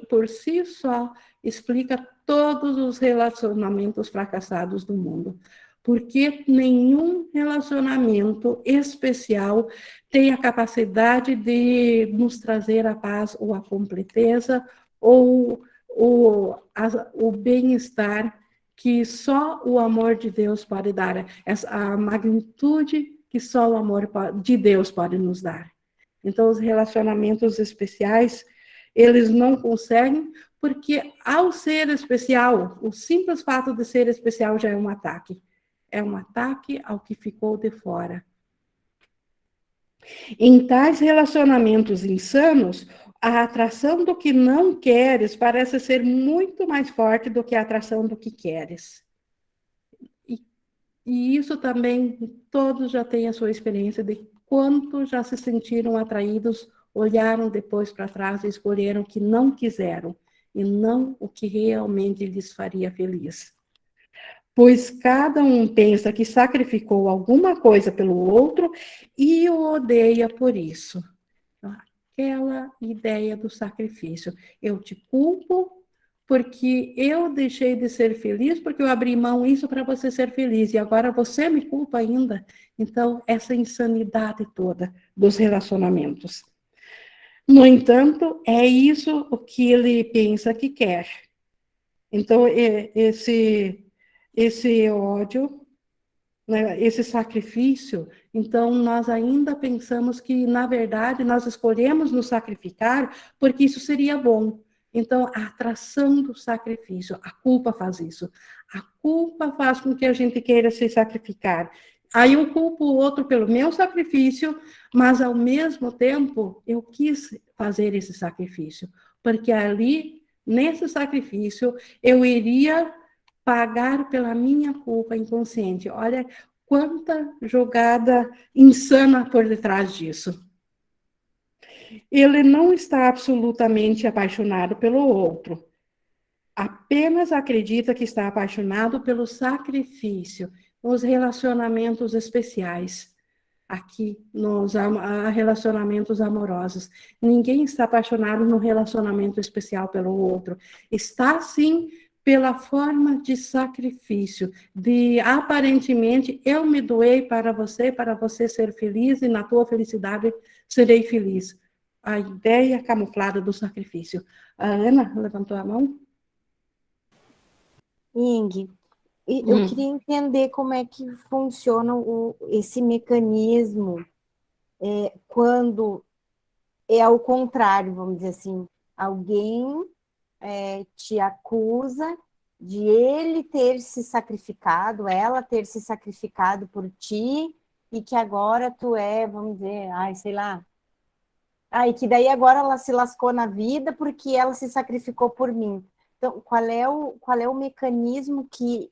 por si só explica todos os relacionamentos fracassados do mundo. Porque nenhum relacionamento especial tem a capacidade de nos trazer a paz ou a completeza ou o bem-estar que só o amor de Deus pode dar, a magnitude que só o amor de Deus pode nos dar. Então, os relacionamentos especiais, eles não conseguem, porque ao ser especial, o simples fato de ser especial já é um ataque. É um ataque ao que ficou de fora. Em tais relacionamentos insanos, a atração do que não queres parece ser muito mais forte do que a atração do que queres. E isso também, todos já têm a sua experiência de quanto já se sentiram atraídos, olharam depois para trás e escolheram o que não quiseram, e não o que realmente lhes faria feliz. Pois cada um pensa que sacrificou alguma coisa pelo outro e o odeia por isso. Aquela ideia do sacrifício. Eu te culpo porque eu deixei de ser feliz, porque eu abri mão isso para você ser feliz, e agora você me culpa ainda. Então, essa insanidade toda dos relacionamentos. No entanto, é isso o que ele pensa que quer. Então, esse ódio, né, esse sacrifício, então nós ainda pensamos que, na verdade, nós escolhemos nos sacrificar porque isso seria bom. Então, a atração do sacrifício, a culpa faz isso. A culpa faz com que a gente queira se sacrificar. Aí eu culpo o outro pelo meu sacrifício, mas ao mesmo tempo eu quis fazer esse sacrifício, porque ali, nesse sacrifício, eu iria pagar pela minha culpa inconsciente. Olha quanta jogada insana por detrás disso. Ele não está absolutamente apaixonado pelo outro, apenas acredita que está apaixonado pelo sacrifício, nos relacionamentos especiais, aqui nos relacionamentos amorosos. Ninguém está apaixonado no relacionamento especial pelo outro. Está, sim, pela forma de sacrifício, de aparentemente eu me doei para você ser feliz e na tua felicidade serei feliz. A ideia camuflada do sacrifício. A Ana levantou a mão? Ing, eu queria entender como é que funciona esse mecanismo quando é ao contrário, vamos dizer assim, alguém te acusa de ele ter se sacrificado, ela ter se sacrificado por ti, e que agora tu vamos dizer, sei lá, e que daí agora ela se lascou na vida porque ela se sacrificou por mim. Então, qual é o mecanismo que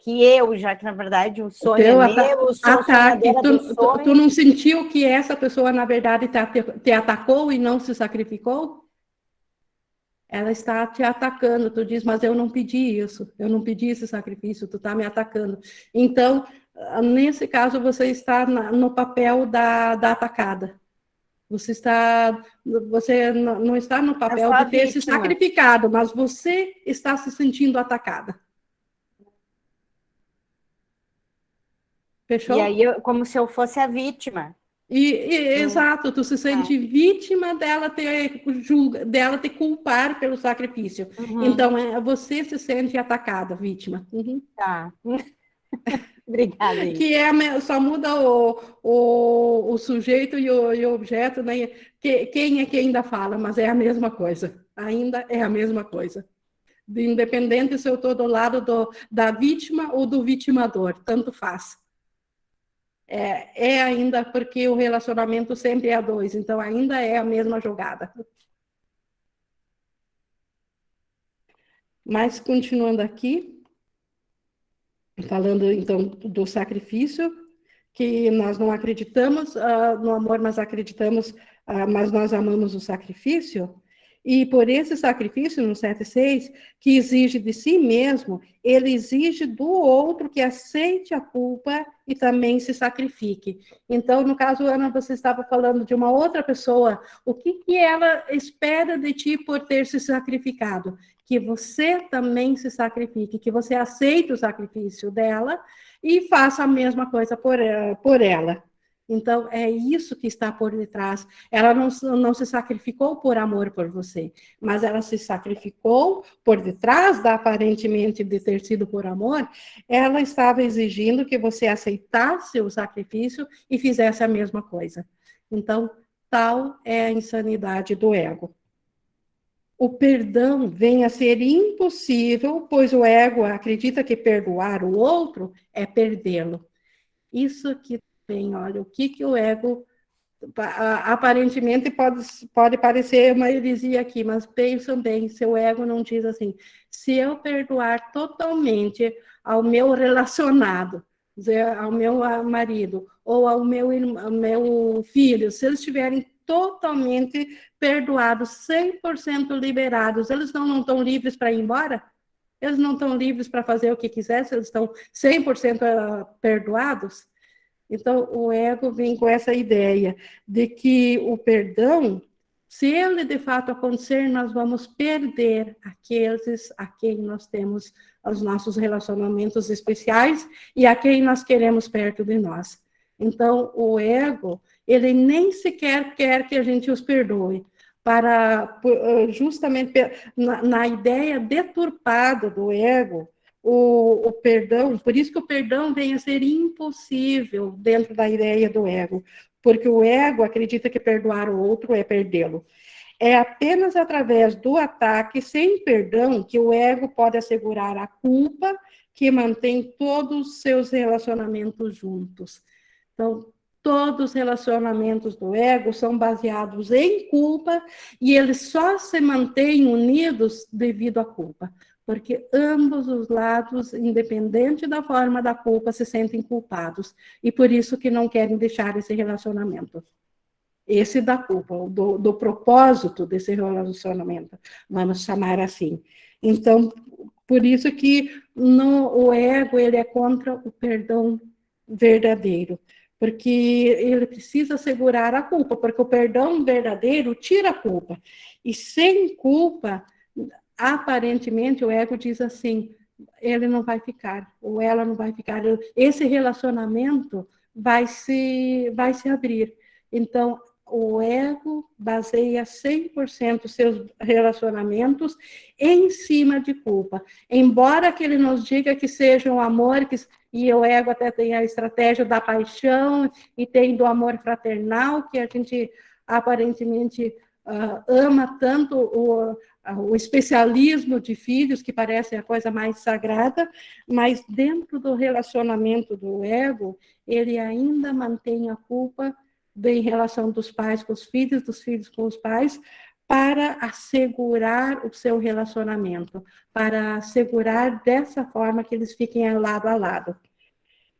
eu, já que na verdade o sonho é meu, eu sou sonhadora do sonho. Tu não sentiu que essa pessoa, na verdade, te atacou e não se sacrificou? Ela está te atacando, tu diz, mas eu não pedi isso, eu não pedi esse sacrifício, tu está me atacando. Então, nesse caso, você está no papel da atacada. Você não está no papel de ter se sacrificado, mas você está se sentindo atacada. Fechou? E aí, como se eu fosse a vítima. Exato, tu se sente vítima dela te culpar pelo sacrifício. Então, você se sente atacada, vítima. Tá. Obrigada. Que só muda o sujeito e o objeto, né? Quem é que ainda fala, mas é a mesma coisa. Ainda é a mesma coisa. Independente se eu estou do lado da vítima ou do vitimador, tanto faz. É ainda porque o relacionamento sempre é a dois, então ainda é a mesma jogada. Mas continuando aqui, falando então do sacrifício, que nós não acreditamos no amor, mas acreditamos, mas nós amamos o sacrifício. E por esse sacrifício, no 7.6, que exige de si mesmo, ele exige do outro que aceite a culpa e também se sacrifique. Então, no caso, Ana, você estava falando de uma outra pessoa, o que ela espera de ti por ter se sacrificado? Que você também se sacrifique, que você aceite o sacrifício dela e faça a mesma coisa por ela. Então, é isso que está por detrás. Ela não se sacrificou por amor por você, mas ela se sacrificou por detrás da aparentemente de ter sido por amor, ela estava exigindo que você aceitasse o sacrifício e fizesse a mesma coisa. Então, tal é a insanidade do ego. O perdão vem a ser impossível, pois o ego acredita que perdoar o outro é perdê-lo. Isso aqui bem, olha, o que o ego, aparentemente pode parecer uma heresia aqui, mas pensam bem, seu ego não diz assim, se eu perdoar totalmente ao meu relacionado, ao meu marido, ou ao meu filho, se eles estiverem totalmente perdoados, 100% liberados, eles não estão livres para ir embora? Eles não estão livres para fazer o que quiser, se eles estão 100% perdoados? Então, o ego vem com essa ideia de que o perdão, se ele de fato acontecer, nós vamos perder aqueles a quem nós temos os nossos relacionamentos especiais e a quem nós queremos perto de nós. Então, o ego, ele nem sequer quer que a gente os perdoe, justamente na ideia deturpada do ego, o perdão, por isso que o perdão vem a ser impossível dentro da ideia do ego, porque o ego acredita que perdoar o outro é perdê-lo. É apenas através do ataque sem perdão que o ego pode assegurar a culpa que mantém todos os seus relacionamentos juntos. Então, todos os relacionamentos do ego são baseados em culpa e eles só se mantêm unidos devido à culpa, porque ambos os lados, independente da forma da culpa, se sentem culpados e por isso que não querem deixar esse relacionamento. Esse da culpa, do propósito desse relacionamento, vamos chamar assim. Então, por isso que o ego ele é contra o perdão verdadeiro, porque ele precisa segurar a culpa, porque o perdão verdadeiro tira a culpa. E sem culpa, aparentemente, o ego diz assim, ele não vai ficar, ou ela não vai ficar, esse relacionamento vai se abrir. Então, o ego baseia 100% seus relacionamentos em cima de culpa. Embora que ele nos diga que seja um amor, e o ego até tem a estratégia da paixão, e tem do amor fraternal, que a gente aparentemente ama tanto o especialismo de filhos, que parece a coisa mais sagrada, mas dentro do relacionamento do ego, ele ainda mantém a culpa em relação dos pais com os filhos, dos filhos com os pais, para assegurar o seu relacionamento, para assegurar dessa forma que eles fiquem lado a lado.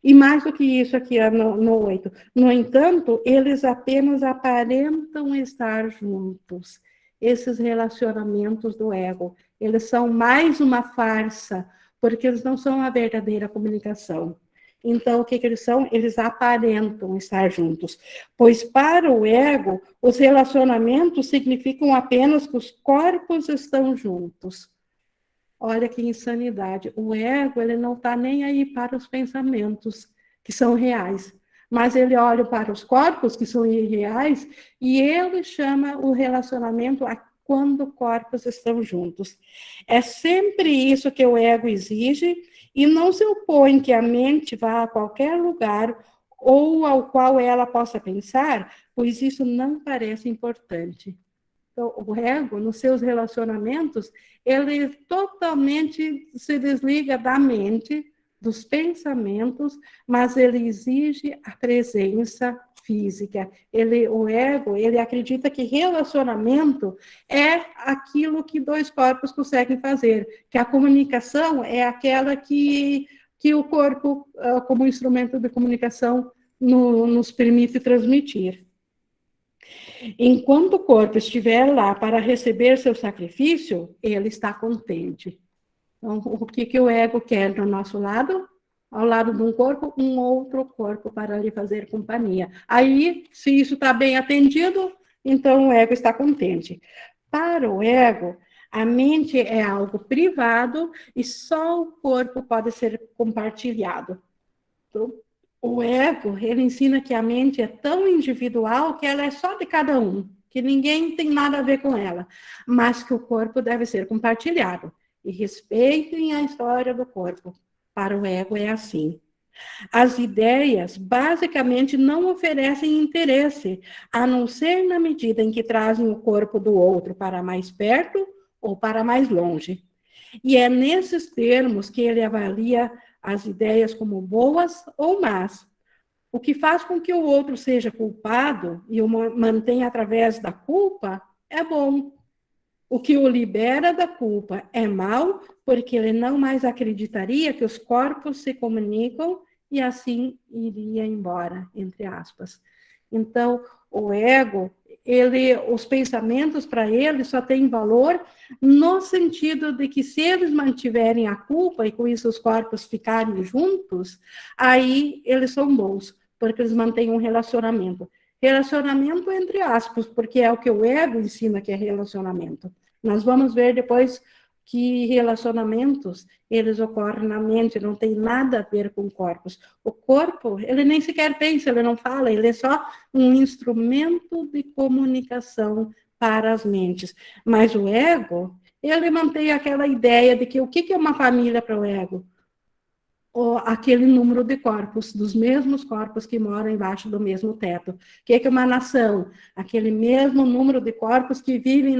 E mais do que isso aqui no 8. No entanto, eles apenas aparentam estar juntos. Esses relacionamentos do ego, eles são mais uma farsa, porque eles não são a verdadeira comunicação. Então, o que eles são? Eles aparentam estar juntos. Pois para o ego, os relacionamentos significam apenas que os corpos estão juntos. Olha que insanidade. O ego, ele não está nem aí para os pensamentos, que são reais. Mas ele olha para os corpos, que são irreais, e ele chama o relacionamento a quando corpos estão juntos. É sempre isso que o ego exige, e não se opõe que a mente vá a qualquer lugar ou ao qual ela possa pensar, pois isso não parece importante. Então, o ego, nos seus relacionamentos, ele totalmente se desliga da mente, dos pensamentos, mas ele exige a presença física. O ego, ele acredita que relacionamento é aquilo que dois corpos conseguem fazer, que a comunicação é aquela que o corpo, como instrumento de comunicação, nos permite transmitir. Enquanto o corpo estiver lá para receber seu sacrifício, ele está contente. Então, o que o ego quer do nosso lado? Ao lado de um corpo, um outro corpo para lhe fazer companhia. Aí, se isso está bem atendido, então o ego está contente. Para o ego, a mente é algo privado e só o corpo pode ser compartilhado. Então, o ego, ele ensina que a mente é tão individual que ela é só de cada um, que ninguém tem nada a ver com ela, mas que o corpo deve ser compartilhado. E respeitem a história do corpo. Para o ego é assim. As ideias, basicamente, não oferecem interesse, a não ser na medida em que trazem o corpo do outro para mais perto ou para mais longe. E é nesses termos que ele avalia as ideias como boas ou más. O que faz com que o outro seja culpado e o mantenha através da culpa é bom. O que o libera da culpa é mal, porque ele não mais acreditaria que os corpos se comunicam e assim iria embora, entre aspas. Então, o ego, os pensamentos para ele só têm valor no sentido de que se eles mantiverem a culpa e com isso os corpos ficarem juntos, aí eles são bons, porque eles mantêm um relacionamento. Relacionamento entre aspas, porque é o que o ego ensina que é relacionamento. Nós vamos ver depois que relacionamentos, eles ocorrem na mente, não tem nada a ver com corpos. O corpo, ele nem sequer pensa, ele não fala, ele é só um instrumento de comunicação para as mentes. Mas o ego, ele mantém aquela ideia de que o que é uma família para o ego? aquele número de corpos, dos mesmos corpos que moram embaixo do mesmo teto. O que é uma nação? Aquele mesmo número de corpos que vivem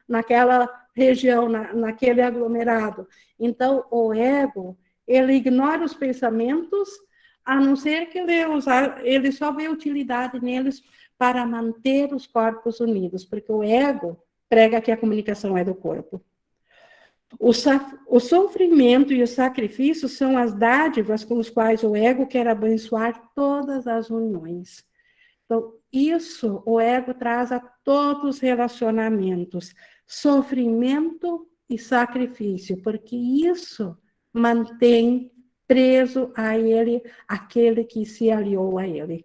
naquela região, naquele aglomerado. Então, o ego, ele ignora os pensamentos, a não ser que ele só vê utilidade neles para manter os corpos unidos, porque o ego prega que a comunicação é do corpo. O sofrimento e o sacrifício são as dádivas com as quais o ego quer abençoar todas as uniões. Então, isso o ego traz a todos os relacionamentos, sofrimento e sacrifício, porque isso mantém preso a ele aquele que se aliou a ele.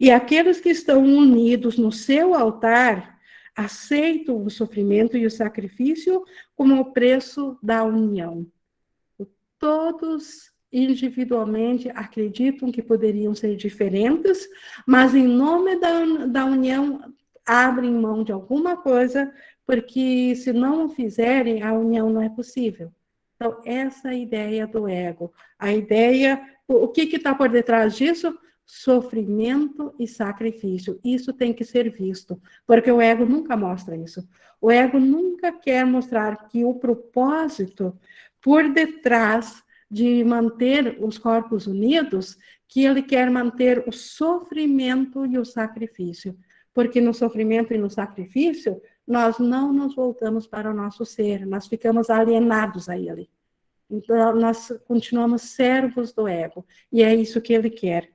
E aqueles que estão unidos no seu altar aceitam o sofrimento e o sacrifício como o preço da união. Todos individualmente acreditam que poderiam ser diferentes, mas em nome da união abrem mão de alguma coisa, porque se não o fizerem, a união não é possível. Então, essa é a ideia do ego. A ideia, o que está por detrás disso? Sofrimento e sacrifício. Isso tem que ser visto, porque o ego nunca mostra isso. O ego nunca quer mostrar que o propósito por detrás de manter os corpos unidos, que ele quer manter o sofrimento e o sacrifício. Porque no sofrimento e no sacrifício, nós não nos voltamos para o nosso ser, nós ficamos alienados a ele. Então, nós continuamos servos do ego, e é isso que ele quer.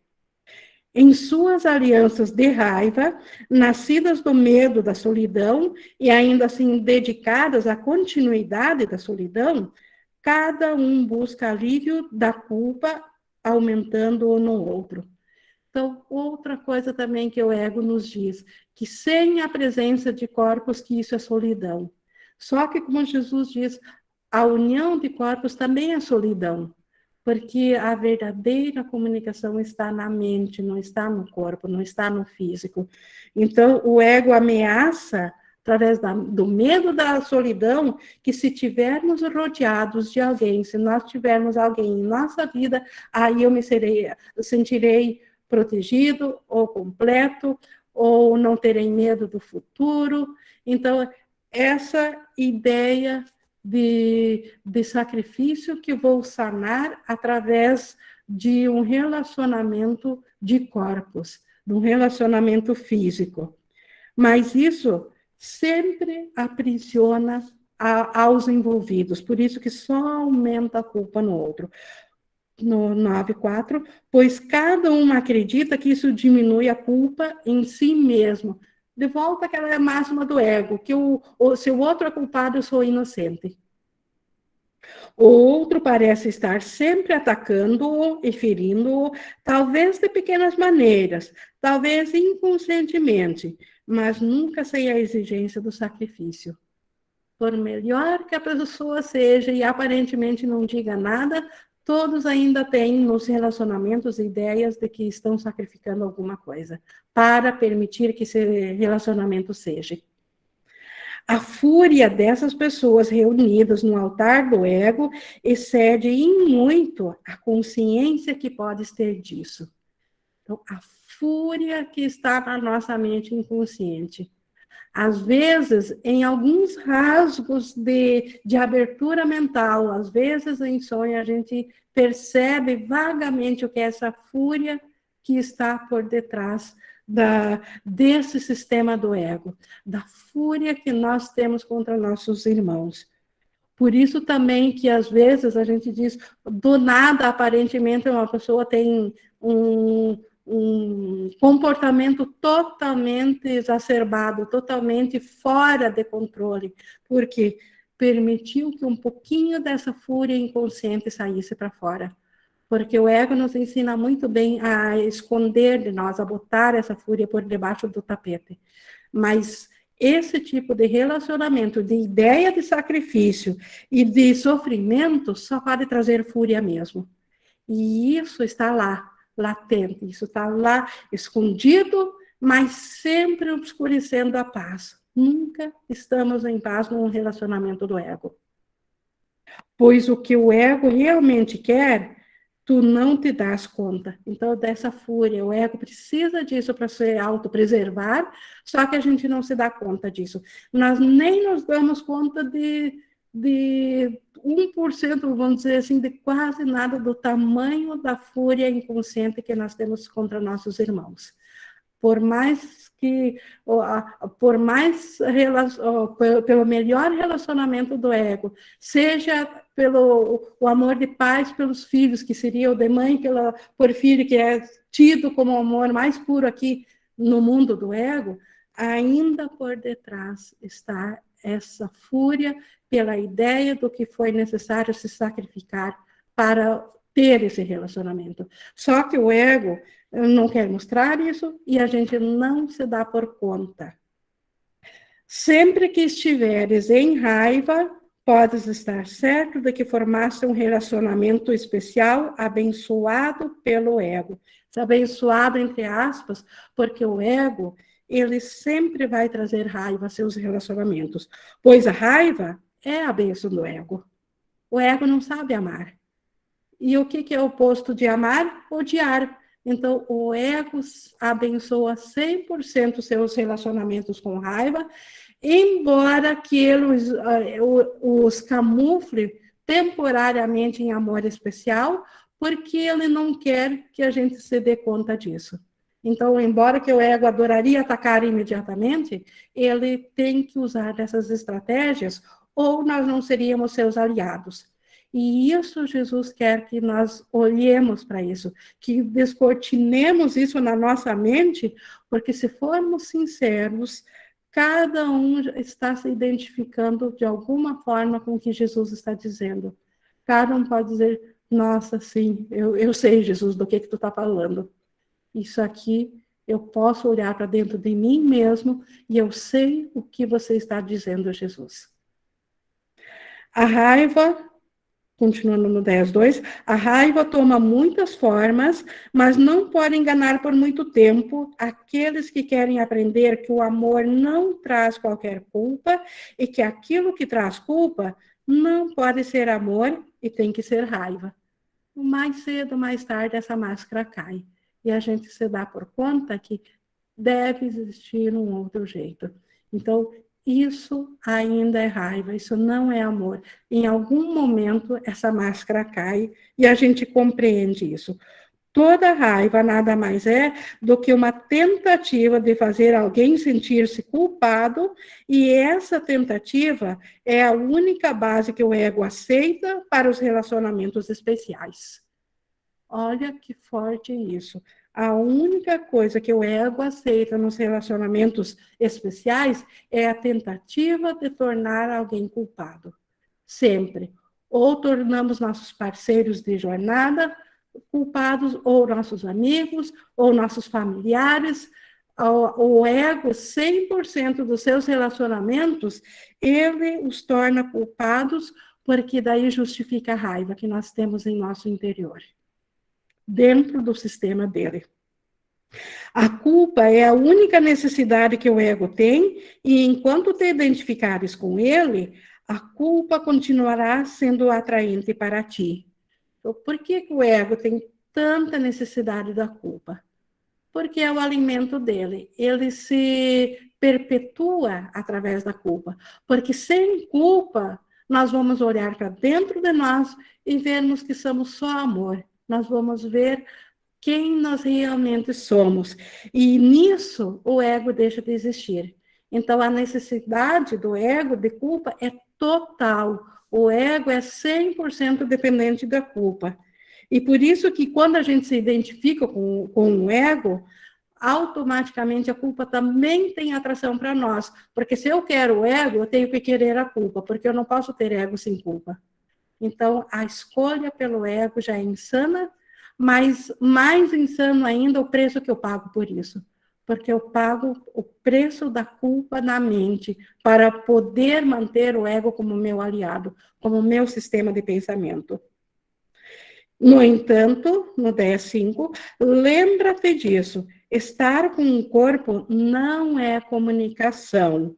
Em suas alianças de raiva, nascidas do medo da solidão e ainda assim dedicadas à continuidade da solidão, cada um busca alívio da culpa, aumentando-o no outro. Então, outra coisa também que o ego nos diz, que sem a presença de corpos, que isso é solidão. Só que, como Jesus diz, a união de corpos também é solidão. Porque a verdadeira comunicação está na mente, não está no corpo, não está no físico. Então, o ego ameaça, através do medo da solidão, que se tivermos rodeados de alguém, se nós tivermos alguém em nossa vida, aí eu sentirei protegido ou completo, ou não terei medo do futuro. Então, essa ideia de sacrifício que vou sanar através de um relacionamento de corpos, de um relacionamento físico. Mas isso sempre aprisiona aos envolvidos, por isso que só aumenta a culpa no outro. No 9.4, pois cada um acredita que isso diminui a culpa em si mesmo. De volta àquela máxima do ego, que se o outro é culpado, eu sou inocente. O outro parece estar sempre atacando-o e ferindo-o, talvez de pequenas maneiras, talvez inconscientemente, mas nunca sem a exigência do sacrifício. Por melhor que a pessoa seja e aparentemente não diga nada, todos ainda têm nos relacionamentos ideias de que estão sacrificando alguma coisa para permitir que esse relacionamento seja. A fúria dessas pessoas reunidas no altar do ego excede em muito a consciência que podes ter disso. Então, a fúria que está na nossa mente inconsciente. Às vezes, em alguns rasgos de abertura mental, às vezes em sonho, a gente percebe vagamente o que é essa fúria que está por detrás desse sistema do ego, da fúria que nós temos contra nossos irmãos. Por isso também que, às vezes, a gente diz, do nada, aparentemente, uma pessoa tem um comportamento totalmente exacerbado, totalmente fora de controle, porque permitiu que um pouquinho dessa fúria inconsciente saísse para fora. Porque o ego nos ensina muito bem a esconder de nós, a botar essa fúria por debaixo do tapete. Mas esse tipo de relacionamento, de ideia de sacrifício e de sofrimento, só pode trazer fúria mesmo. E isso está lá, latente, isso está lá escondido, mas sempre obscurecendo a paz. Nunca estamos em paz num relacionamento do ego. pois o que o ego realmente quer, tu não te das conta. Então, dessa fúria, o ego precisa disso para se autopreservar, só que a gente não se dá conta disso. Nós nem nos damos conta de 1%, vamos dizer assim, de quase nada do tamanho da fúria inconsciente que nós temos contra nossos irmãos. Por mais que, pelo melhor relacionamento do ego, seja pelo o amor de pais pelos filhos, que seria o de mãe por filho, que é tido como o amor mais puro aqui no mundo do ego, ainda por detrás está essa fúria pela ideia do que foi necessário se sacrificar para ter esse relacionamento. Só que o ego não quer mostrar isso e a gente não se dá por conta. Sempre que estiveres em raiva, podes estar certo de que formaste um relacionamento especial abençoado pelo ego. Abençoado, entre aspas, porque o ego, ele sempre vai trazer raiva a seus relacionamentos, pois a raiva é a bênção do ego. O ego não sabe amar. E o que é o oposto de amar? Odiar. Então, o ego abençoa 100% seus relacionamentos com raiva, embora que ele os camufle temporariamente em amor especial, porque ele não quer que a gente se dê conta disso. Então, embora que o ego adoraria atacar imediatamente, ele tem que usar dessas estratégias, ou nós não seríamos seus aliados. E isso Jesus quer que nós olhemos para isso, que descortinemos isso na nossa mente, porque se formos sinceros, cada um está se identificando de alguma forma com o que Jesus está dizendo. Cada um pode dizer, nossa, sim, eu sei, Jesus, do que tu está falando. Isso aqui, eu posso olhar para dentro de mim mesmo e eu sei o que você está dizendo, Jesus. A raiva, continuando no 10.2, a raiva toma muitas formas, mas não pode enganar por muito tempo aqueles que querem aprender que o amor não traz qualquer culpa e que aquilo que traz culpa não pode ser amor e tem que ser raiva. Mais cedo, mais tarde, essa máscara cai. E a gente se dá por conta que deve existir um outro jeito. Então, isso ainda é raiva, isso não é amor. Em algum momento, essa máscara cai e a gente compreende isso. Toda raiva nada mais é do que uma tentativa de fazer alguém sentir-se culpado, e essa tentativa é a única base que o ego aceita para os relacionamentos especiais. Olha que forte isso. A única coisa que o ego aceita nos relacionamentos especiais é a tentativa de tornar alguém culpado. Sempre. Ou tornamos nossos parceiros de jornada culpados, ou nossos amigos, ou nossos familiares. O ego, 100% dos seus relacionamentos, ele os torna culpados, porque daí justifica a raiva que nós temos em nosso interior, dentro do sistema dele. A culpa é a única necessidade que o ego tem, e enquanto te identificares com ele, a culpa continuará sendo atraente para ti. Então, por que o ego tem tanta necessidade da culpa? Porque é o alimento dele. Ele se perpetua através da culpa. Porque sem culpa, nós vamos olhar para dentro de nós e vermos que somos só amor. Nós vamos ver quem nós realmente somos. E nisso, o ego deixa de existir. Então, a necessidade do ego de culpa é total. O ego é 100% dependente da culpa. E por isso que quando a gente se identifica com o ego, automaticamente a culpa também tem atração para nós. Porque se eu quero o ego, eu tenho que querer a culpa, porque eu não posso ter ego sem culpa. Então, a escolha pelo ego já é insana, mas mais insano ainda o preço que eu pago por isso. Porque eu pago o preço da culpa na mente para poder manter o ego como meu aliado, como meu sistema de pensamento. No entanto, no 10.5, lembra-te disso. Estar com um corpo não é comunicação.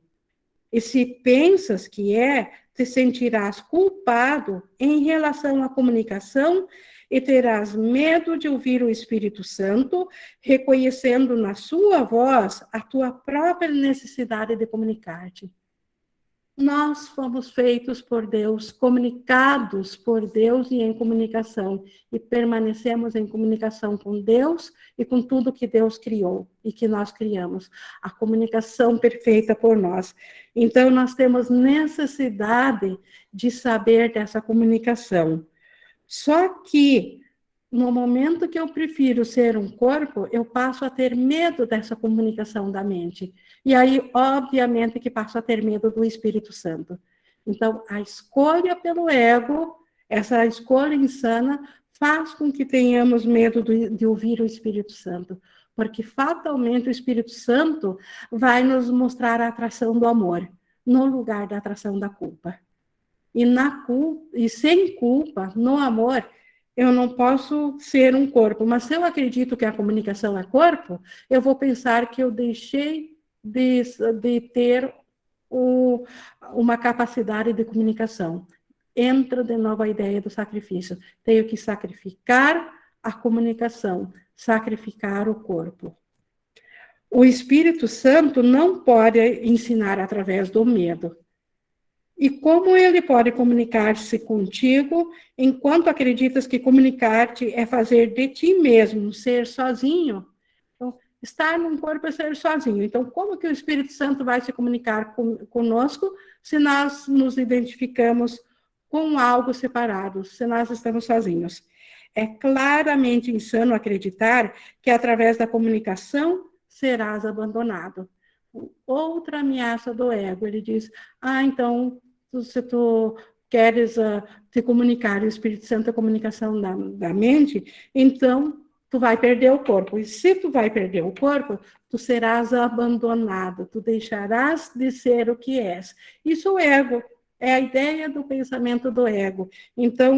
E se pensas que é, te sentirás culpado em relação à comunicação e terás medo de ouvir o Espírito Santo, reconhecendo na sua voz a tua própria necessidade de comunicar-te. Nós fomos feitos por Deus, comunicados por Deus e em comunicação, e permanecemos em comunicação com Deus e com tudo que Deus criou e que nós criamos, a comunicação perfeita por nós. Então, nós temos necessidade de saber dessa comunicação. Só que, no momento que eu prefiro ser um corpo, eu passo a ter medo dessa comunicação da mente. E aí, obviamente, que passo a ter medo do Espírito Santo. Então, a escolha pelo ego, essa escolha insana, faz com que tenhamos medo de ouvir o Espírito Santo. Porque, fatalmente, o Espírito Santo vai nos mostrar a atração do amor, no lugar da atração da culpa. E sem culpa, no amor, eu não posso ser um corpo. Mas se eu acredito que a comunicação é corpo, eu vou pensar que eu deixei de ter uma capacidade de comunicação. Entra de novo a ideia do sacrifício. Tenho que sacrificar a comunicação, sacrificar o corpo. O Espírito Santo não pode ensinar através do medo. E como ele pode comunicar-se contigo, enquanto acreditas que comunicar-te é fazer de ti mesmo, ser sozinho? Então, estar num corpo é ser sozinho. Então, como que o Espírito Santo vai se comunicar conosco se nós nos identificamos com algo separado, se nós estamos sozinhos? É claramente insano acreditar que através da comunicação serás abandonado. Outra ameaça do ego, ele diz, então, se tu queres te comunicar, e o Espírito Santo é a comunicação da mente, então tu vai perder o corpo. E se tu vai perder o corpo, tu serás abandonado, tu deixarás de ser o que és. Isso é o ego, é a ideia do pensamento do ego. Então,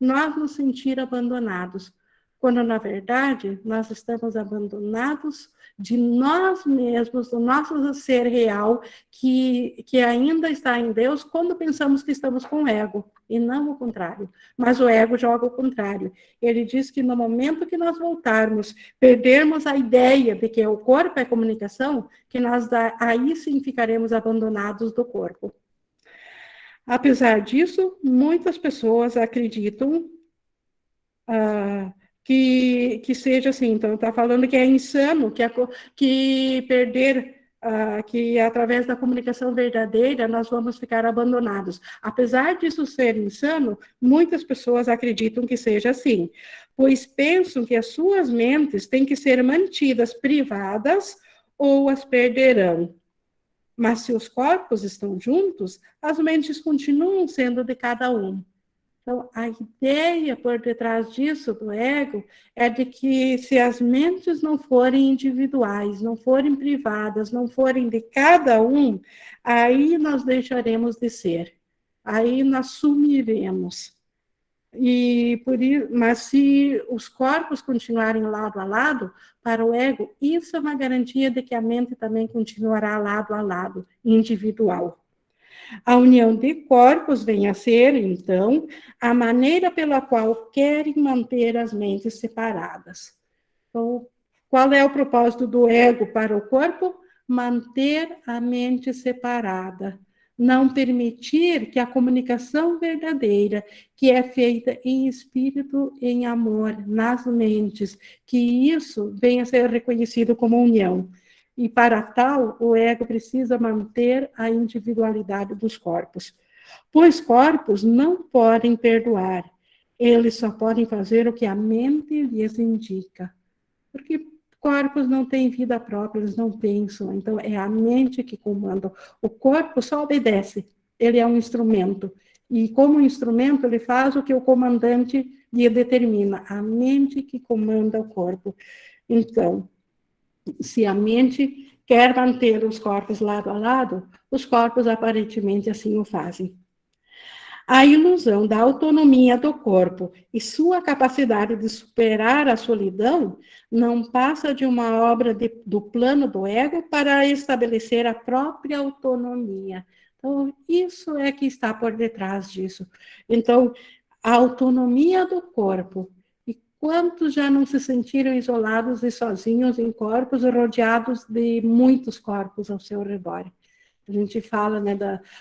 nós nos sentir abandonados, quando, na verdade, nós estamos abandonados de nós mesmos, do nosso ser real, que ainda está em Deus, quando pensamos que estamos com o ego, e não o contrário. Mas o ego joga o contrário. Ele diz que no momento que nós voltarmos, perdermos a ideia de que o corpo é comunicação, que nós aí sim ficaremos abandonados do corpo. Apesar disso, muitas pessoas acreditam que seja assim. Então, está falando que é insano, que perder, que através da comunicação verdadeira nós vamos ficar abandonados. Apesar disso ser insano, muitas pessoas acreditam que seja assim, pois pensam que as suas mentes têm que ser mantidas privadas ou as perderão. Mas se os corpos estão juntos, as mentes continuam sendo de cada um. Então, a ideia por detrás disso, do ego, é de que se as mentes não forem individuais, não forem privadas, não forem de cada um, aí nós deixaremos de ser, aí nós sumiremos. Mas se os corpos continuarem lado a lado, para o ego, isso é uma garantia de que a mente também continuará lado a lado, individual. A união de corpos vem a ser, então, a maneira pela qual querem manter as mentes separadas. Então, qual é o propósito do ego para o corpo? Manter a mente separada. Não permitir que a comunicação verdadeira, que é feita em espírito, em amor, nas mentes, que isso venha a ser reconhecido como união. E para tal, o ego precisa manter a individualidade dos corpos. Pois corpos não podem perdoar, eles só podem fazer o que a mente lhes indica. Porque corpos não têm vida própria, eles não pensam, então é a mente que comanda. O corpo só obedece, ele é um instrumento. E como instrumento, ele faz o que o comandante lhe determina, a mente que comanda o corpo. Então, se a mente quer manter os corpos lado a lado, os corpos aparentemente assim o fazem. A ilusão da autonomia do corpo e sua capacidade de superar a solidão não passa de uma obra do plano do ego para estabelecer a própria autonomia. Então, isso é que está por detrás disso. Então, a autonomia do corpo. E quantos já não se sentiram isolados e sozinhos em corpos, rodeados de muitos corpos ao seu redor? A gente fala, né,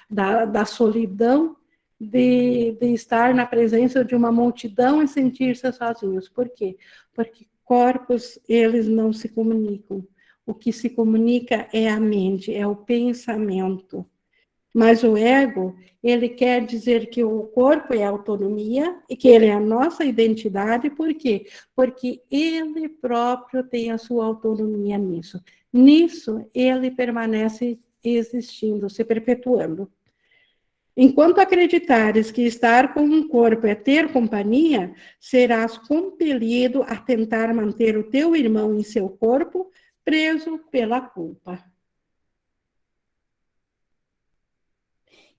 da solidão de estar na presença de uma multidão e sentir-se sozinhos. Por quê? Porque corpos, eles não se comunicam. O que se comunica é a mente, é o pensamento. Mas o ego, ele quer dizer que o corpo é a autonomia e que ele é a nossa identidade. Por quê? Porque ele próprio tem a sua autonomia nisso. Nisso, ele permanece existindo, se perpetuando. Enquanto acreditares que estar com um corpo é ter companhia, serás compelido a tentar manter o teu irmão em seu corpo, preso pela culpa.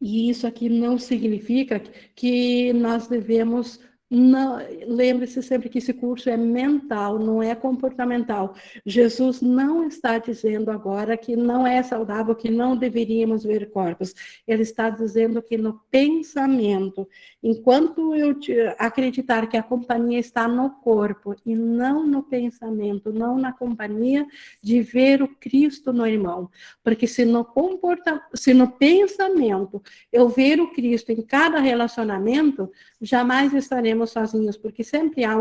E isso aqui não significa que nós devemos... Lembre-se sempre que esse curso é mental, não é comportamental. Jesus não está dizendo agora que não é saudável, que não deveríamos ver corpos. Ele está dizendo que no pensamento, enquanto eu acreditar que a companhia está no corpo e não no pensamento, não na companhia de ver o Cristo no irmão. Porque se no pensamento eu ver o Cristo em cada relacionamento, jamais estaremos sozinhos, porque sempre há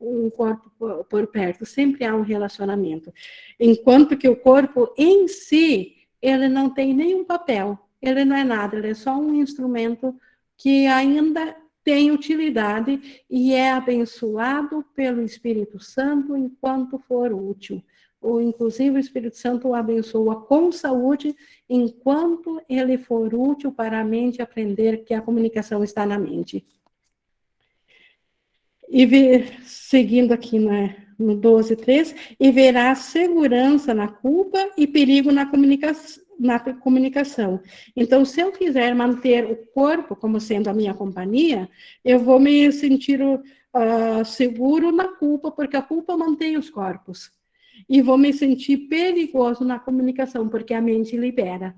um corpo por perto, sempre há um relacionamento. Enquanto que o corpo em si, ele não tem nenhum papel, ele não é nada, ele é só um instrumento que ainda tem utilidade e é abençoado pelo Espírito Santo enquanto for útil. Ou, inclusive, o Espírito Santo o abençoa com saúde enquanto ele for útil para a mente aprender que a comunicação está na mente. E seguindo aqui no 12:3, e verá segurança na culpa e perigo na comunicação. Então, se eu quiser manter o corpo como sendo a minha companhia, eu vou me sentir seguro na culpa, porque a culpa mantém os corpos. E vou me sentir perigoso na comunicação, porque a mente libera.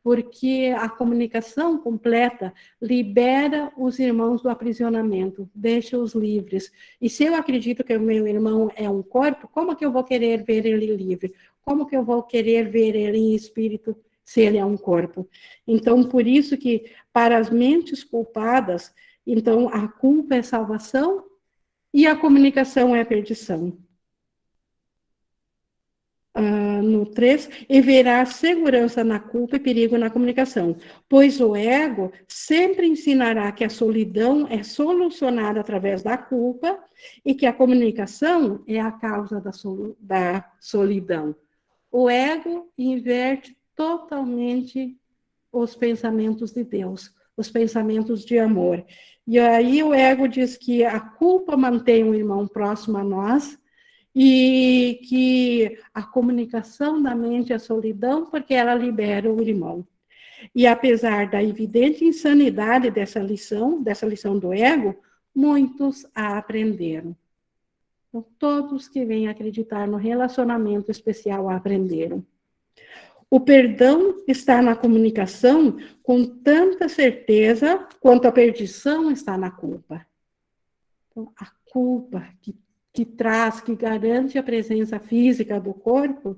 Porque a comunicação completa libera os irmãos do aprisionamento, deixa-os livres. E se eu acredito que o meu irmão é um corpo, como que eu vou querer ver ele livre? Como que eu vou querer ver ele em espírito, se ele é um corpo? Então, por isso que, para as mentes culpadas, então, a culpa é salvação e a comunicação é perdição. No 3, e verá segurança na culpa e perigo na comunicação, pois o ego sempre ensinará que a solidão é solucionada através da culpa e que a comunicação é a causa da solidão. O ego inverte totalmente os pensamentos de Deus, os pensamentos de amor. E aí o ego diz que a culpa mantém o irmão próximo a nós, e que a comunicação da mente é solidão, porque ela libera o irmão. E apesar da evidente insanidade dessa lição do ego, muitos a aprenderam. Então, todos que vêm acreditar no relacionamento especial a aprenderam. O perdão está na comunicação com tanta certeza quanto a perdição está na culpa. Então, a culpa que traz, que garante a presença física do corpo,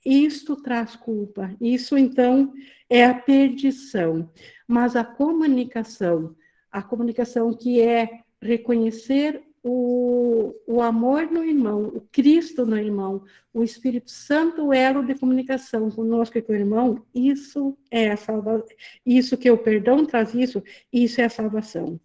isto traz culpa. Isso, então, é a perdição. Mas a comunicação que é reconhecer o amor no irmão, o Cristo no irmão, o Espírito Santo, o elo de comunicação conosco e com o irmão, isso é a salvação. Isso que o perdão traz, isso é a salvação.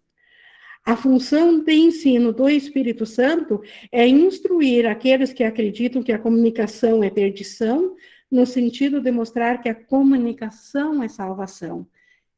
A função de ensino do Espírito Santo é instruir aqueles que acreditam que a comunicação é perdição, no sentido de mostrar que a comunicação é salvação.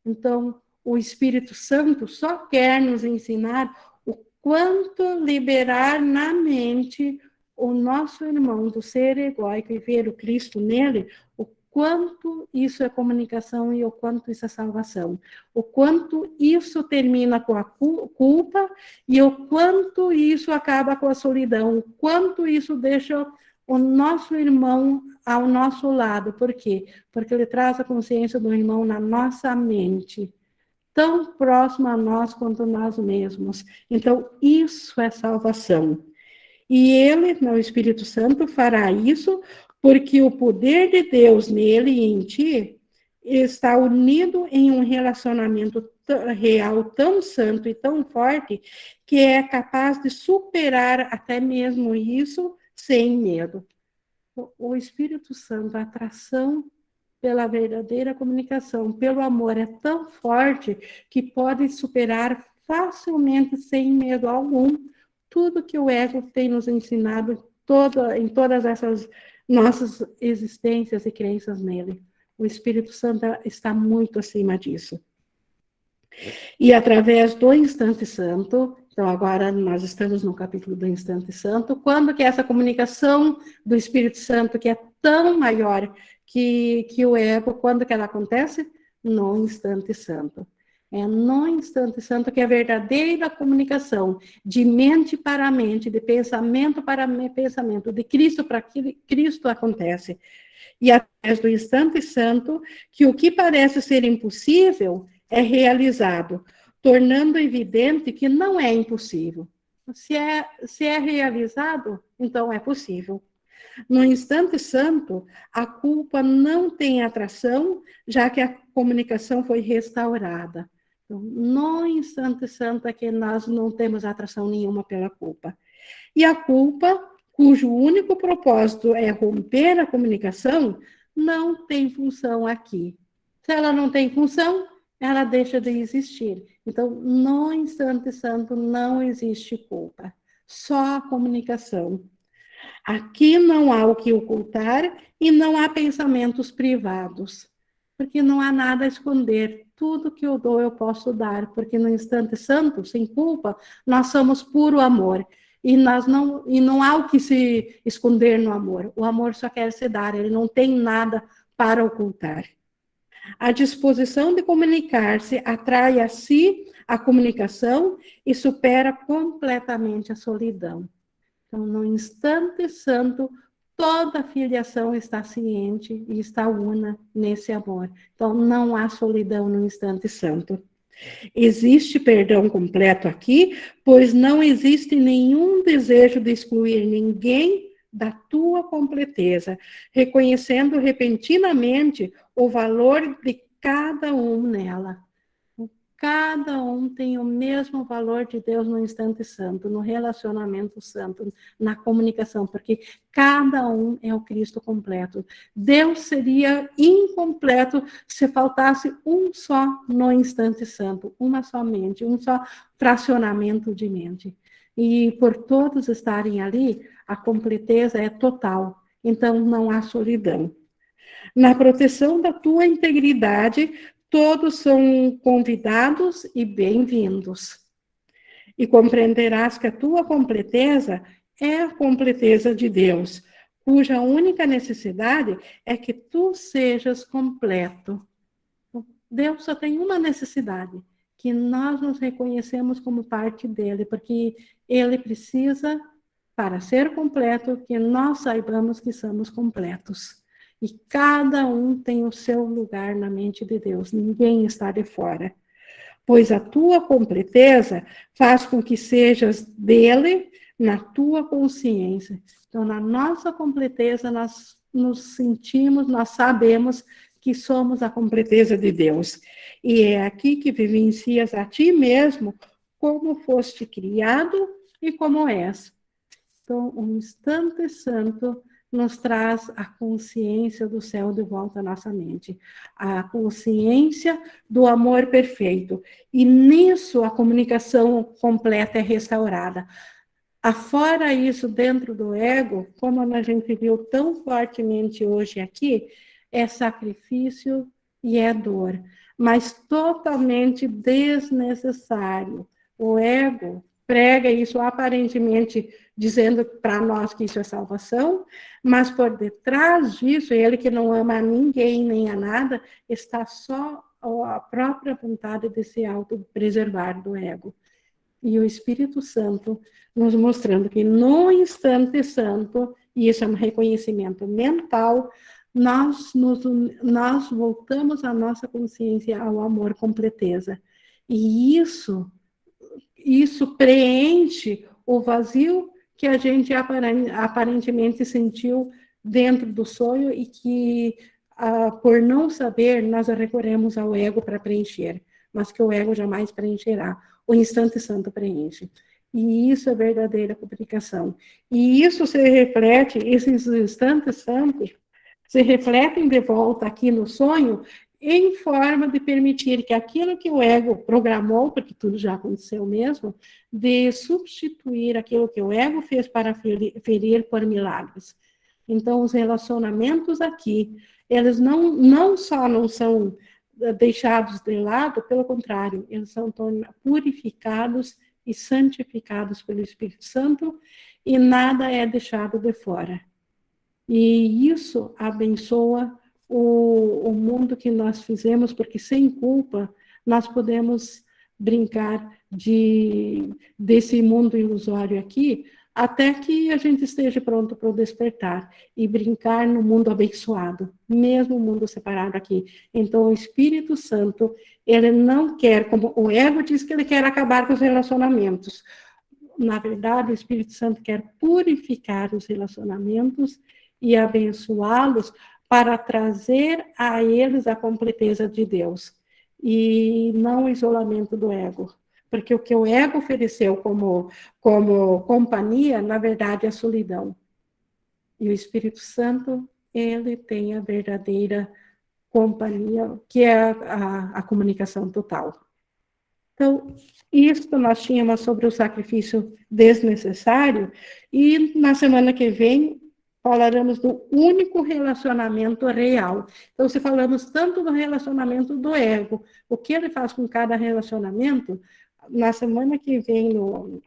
Então, o Espírito Santo só quer nos ensinar o quanto liberar na mente o nosso irmão do ser egóico e ver o Cristo nele, o quanto isso é comunicação e o quanto isso é salvação. O quanto isso termina com a culpa e o quanto isso acaba com a solidão. O quanto isso deixa o nosso irmão ao nosso lado. Por quê? Porque ele traz a consciência do irmão na nossa mente, tão próximo a nós quanto nós mesmos. Então, isso é salvação. E ele, o Espírito Santo, fará isso porque o poder de Deus nele e em ti está unido em um relacionamento real tão santo e tão forte que é capaz de superar até mesmo isso sem medo. O Espírito Santo, a atração pela verdadeira comunicação, pelo amor, é tão forte que pode superar facilmente, sem medo algum, tudo que o ego tem nos ensinado em todas essas nossas existências e crenças nele. O Espírito Santo está muito acima disso. E através do instante santo, então agora nós estamos no capítulo do instante santo, quando que essa comunicação do Espírito Santo, que é tão maior que o ego, quando que ela acontece? No instante santo. É no instante santo que a verdadeira comunicação de mente para mente, de pensamento para pensamento, de Cristo para Cristo acontece. E através do instante santo, que o que parece ser impossível é realizado, tornando evidente que não é impossível. Se é realizado, então é possível. No instante santo, a culpa não tem atração, já que a comunicação foi restaurada. Então, no instante santo é que nós não temos atração nenhuma pela culpa. E a culpa, cujo único propósito é romper a comunicação, não tem função aqui. Se ela não tem função, ela deixa de existir. Então, no instante santo não existe culpa, só a comunicação. Aqui não há o que ocultar e não há pensamentos privados, porque não há nada a esconder. Tudo que eu dou, eu posso dar, porque no instante santo, sem culpa, nós somos puro amor. E não há o que se esconder no amor. O amor só quer se dar, ele não tem nada para ocultar. A disposição de comunicar-se atrai a si a comunicação e supera completamente a solidão. Então, no instante santo, toda a filiação está ciente e está una nesse amor. Então, não há solidão no instante santo. Existe perdão completo aqui, pois não existe nenhum desejo de excluir ninguém da tua completeza, reconhecendo repentinamente o valor de cada um nela. Cada um tem o mesmo valor de Deus no instante santo, no relacionamento santo, na comunicação, porque cada um é o Cristo completo. Deus seria incompleto se faltasse um só no instante santo, uma só mente, um só fracionamento de mente. E por todos estarem ali, a completeza é total, então não há solidão. Na proteção da tua integridade, todos são convidados e bem-vindos. E compreenderás que a tua completeza é a completeza de Deus, cuja única necessidade é que tu sejas completo. Deus só tem uma necessidade, que nós nos reconhecemos como parte dele, porque ele precisa, para ser completo, que nós saibamos que somos completos. E cada um tem o seu lugar na mente de Deus, ninguém está de fora. Pois a tua completeza faz com que sejas dele na tua consciência. Então, na nossa completeza, nós nos sentimos, nós sabemos que somos a completeza de Deus. E é aqui que vivencias a ti mesmo como foste criado e como és. Então, um instante santo nos traz a consciência do céu de volta à nossa mente, a consciência do amor perfeito. E nisso a comunicação completa é restaurada. Afora isso, dentro do ego, como a gente viu tão fortemente hoje aqui, é sacrifício e é dor, mas totalmente desnecessário. O ego prega isso aparentemente dizendo para nós que isso é salvação, mas por detrás disso, ele que não ama a ninguém nem a nada, está só a própria vontade de se autopreservar do ego. E o Espírito Santo nos mostrando que no instante santo, e isso é um reconhecimento mental, nós voltamos a nossa consciência ao amor com completeza. E isso preenche o vazio que a gente aparentemente sentiu dentro do sonho e que, por não saber, nós recorremos ao ego para preencher, mas que o ego jamais preencherá. O instante santo preenche. E isso é verdadeira comunicação. E isso se reflete, esses instantes santos, se refletem de volta aqui no sonho, em forma de permitir que aquilo que o ego programou, porque tudo já aconteceu mesmo, de substituir aquilo que o ego fez para ferir por milagres. Então, os relacionamentos aqui, eles não só não são deixados de lado, pelo contrário, eles são purificados e santificados pelo Espírito Santo, e nada é deixado de fora. E isso abençoa o mundo que nós fizemos, porque sem culpa nós podemos brincar desse mundo ilusório aqui, até que a gente esteja pronto para o despertar, e brincar no mundo abençoado, mesmo o mundo separado aqui. Então, o Espírito Santo, ele não quer, como o ego diz que ele quer acabar com os relacionamentos. Na verdade, o Espírito Santo quer purificar os relacionamentos e abençoá-los para trazer a eles a completeza de Deus, e não o isolamento do ego. Porque o que o ego ofereceu como companhia, na verdade, é a solidão. E o Espírito Santo, ele tem a verdadeira companhia, que é a comunicação total. Então, isso nós tínhamos sobre o sacrifício desnecessário, e na semana que vem falaremos do único relacionamento real. Então, se falamos tanto do relacionamento do ego, o que ele faz com cada relacionamento, na semana que vem,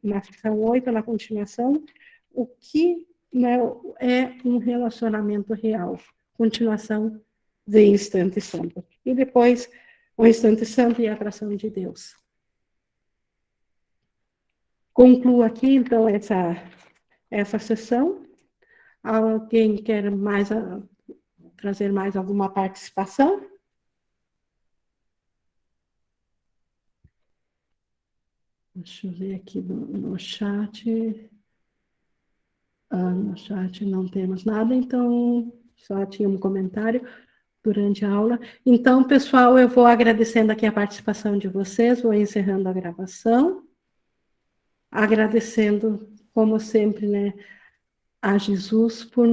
na sessão 8, na continuação, o que, né, é um relacionamento real. Continuação de Instante Santo. E depois, o Instante Santo e a atração de Deus. Concluo aqui, então, essa sessão. Alguém quer trazer mais alguma participação? Deixa eu ver aqui no chat. No chat não temos nada, então só tinha um comentário durante a aula. Então, pessoal, eu vou agradecendo aqui a participação de vocês, vou encerrando a gravação, agradecendo, como sempre, né, a Jesus por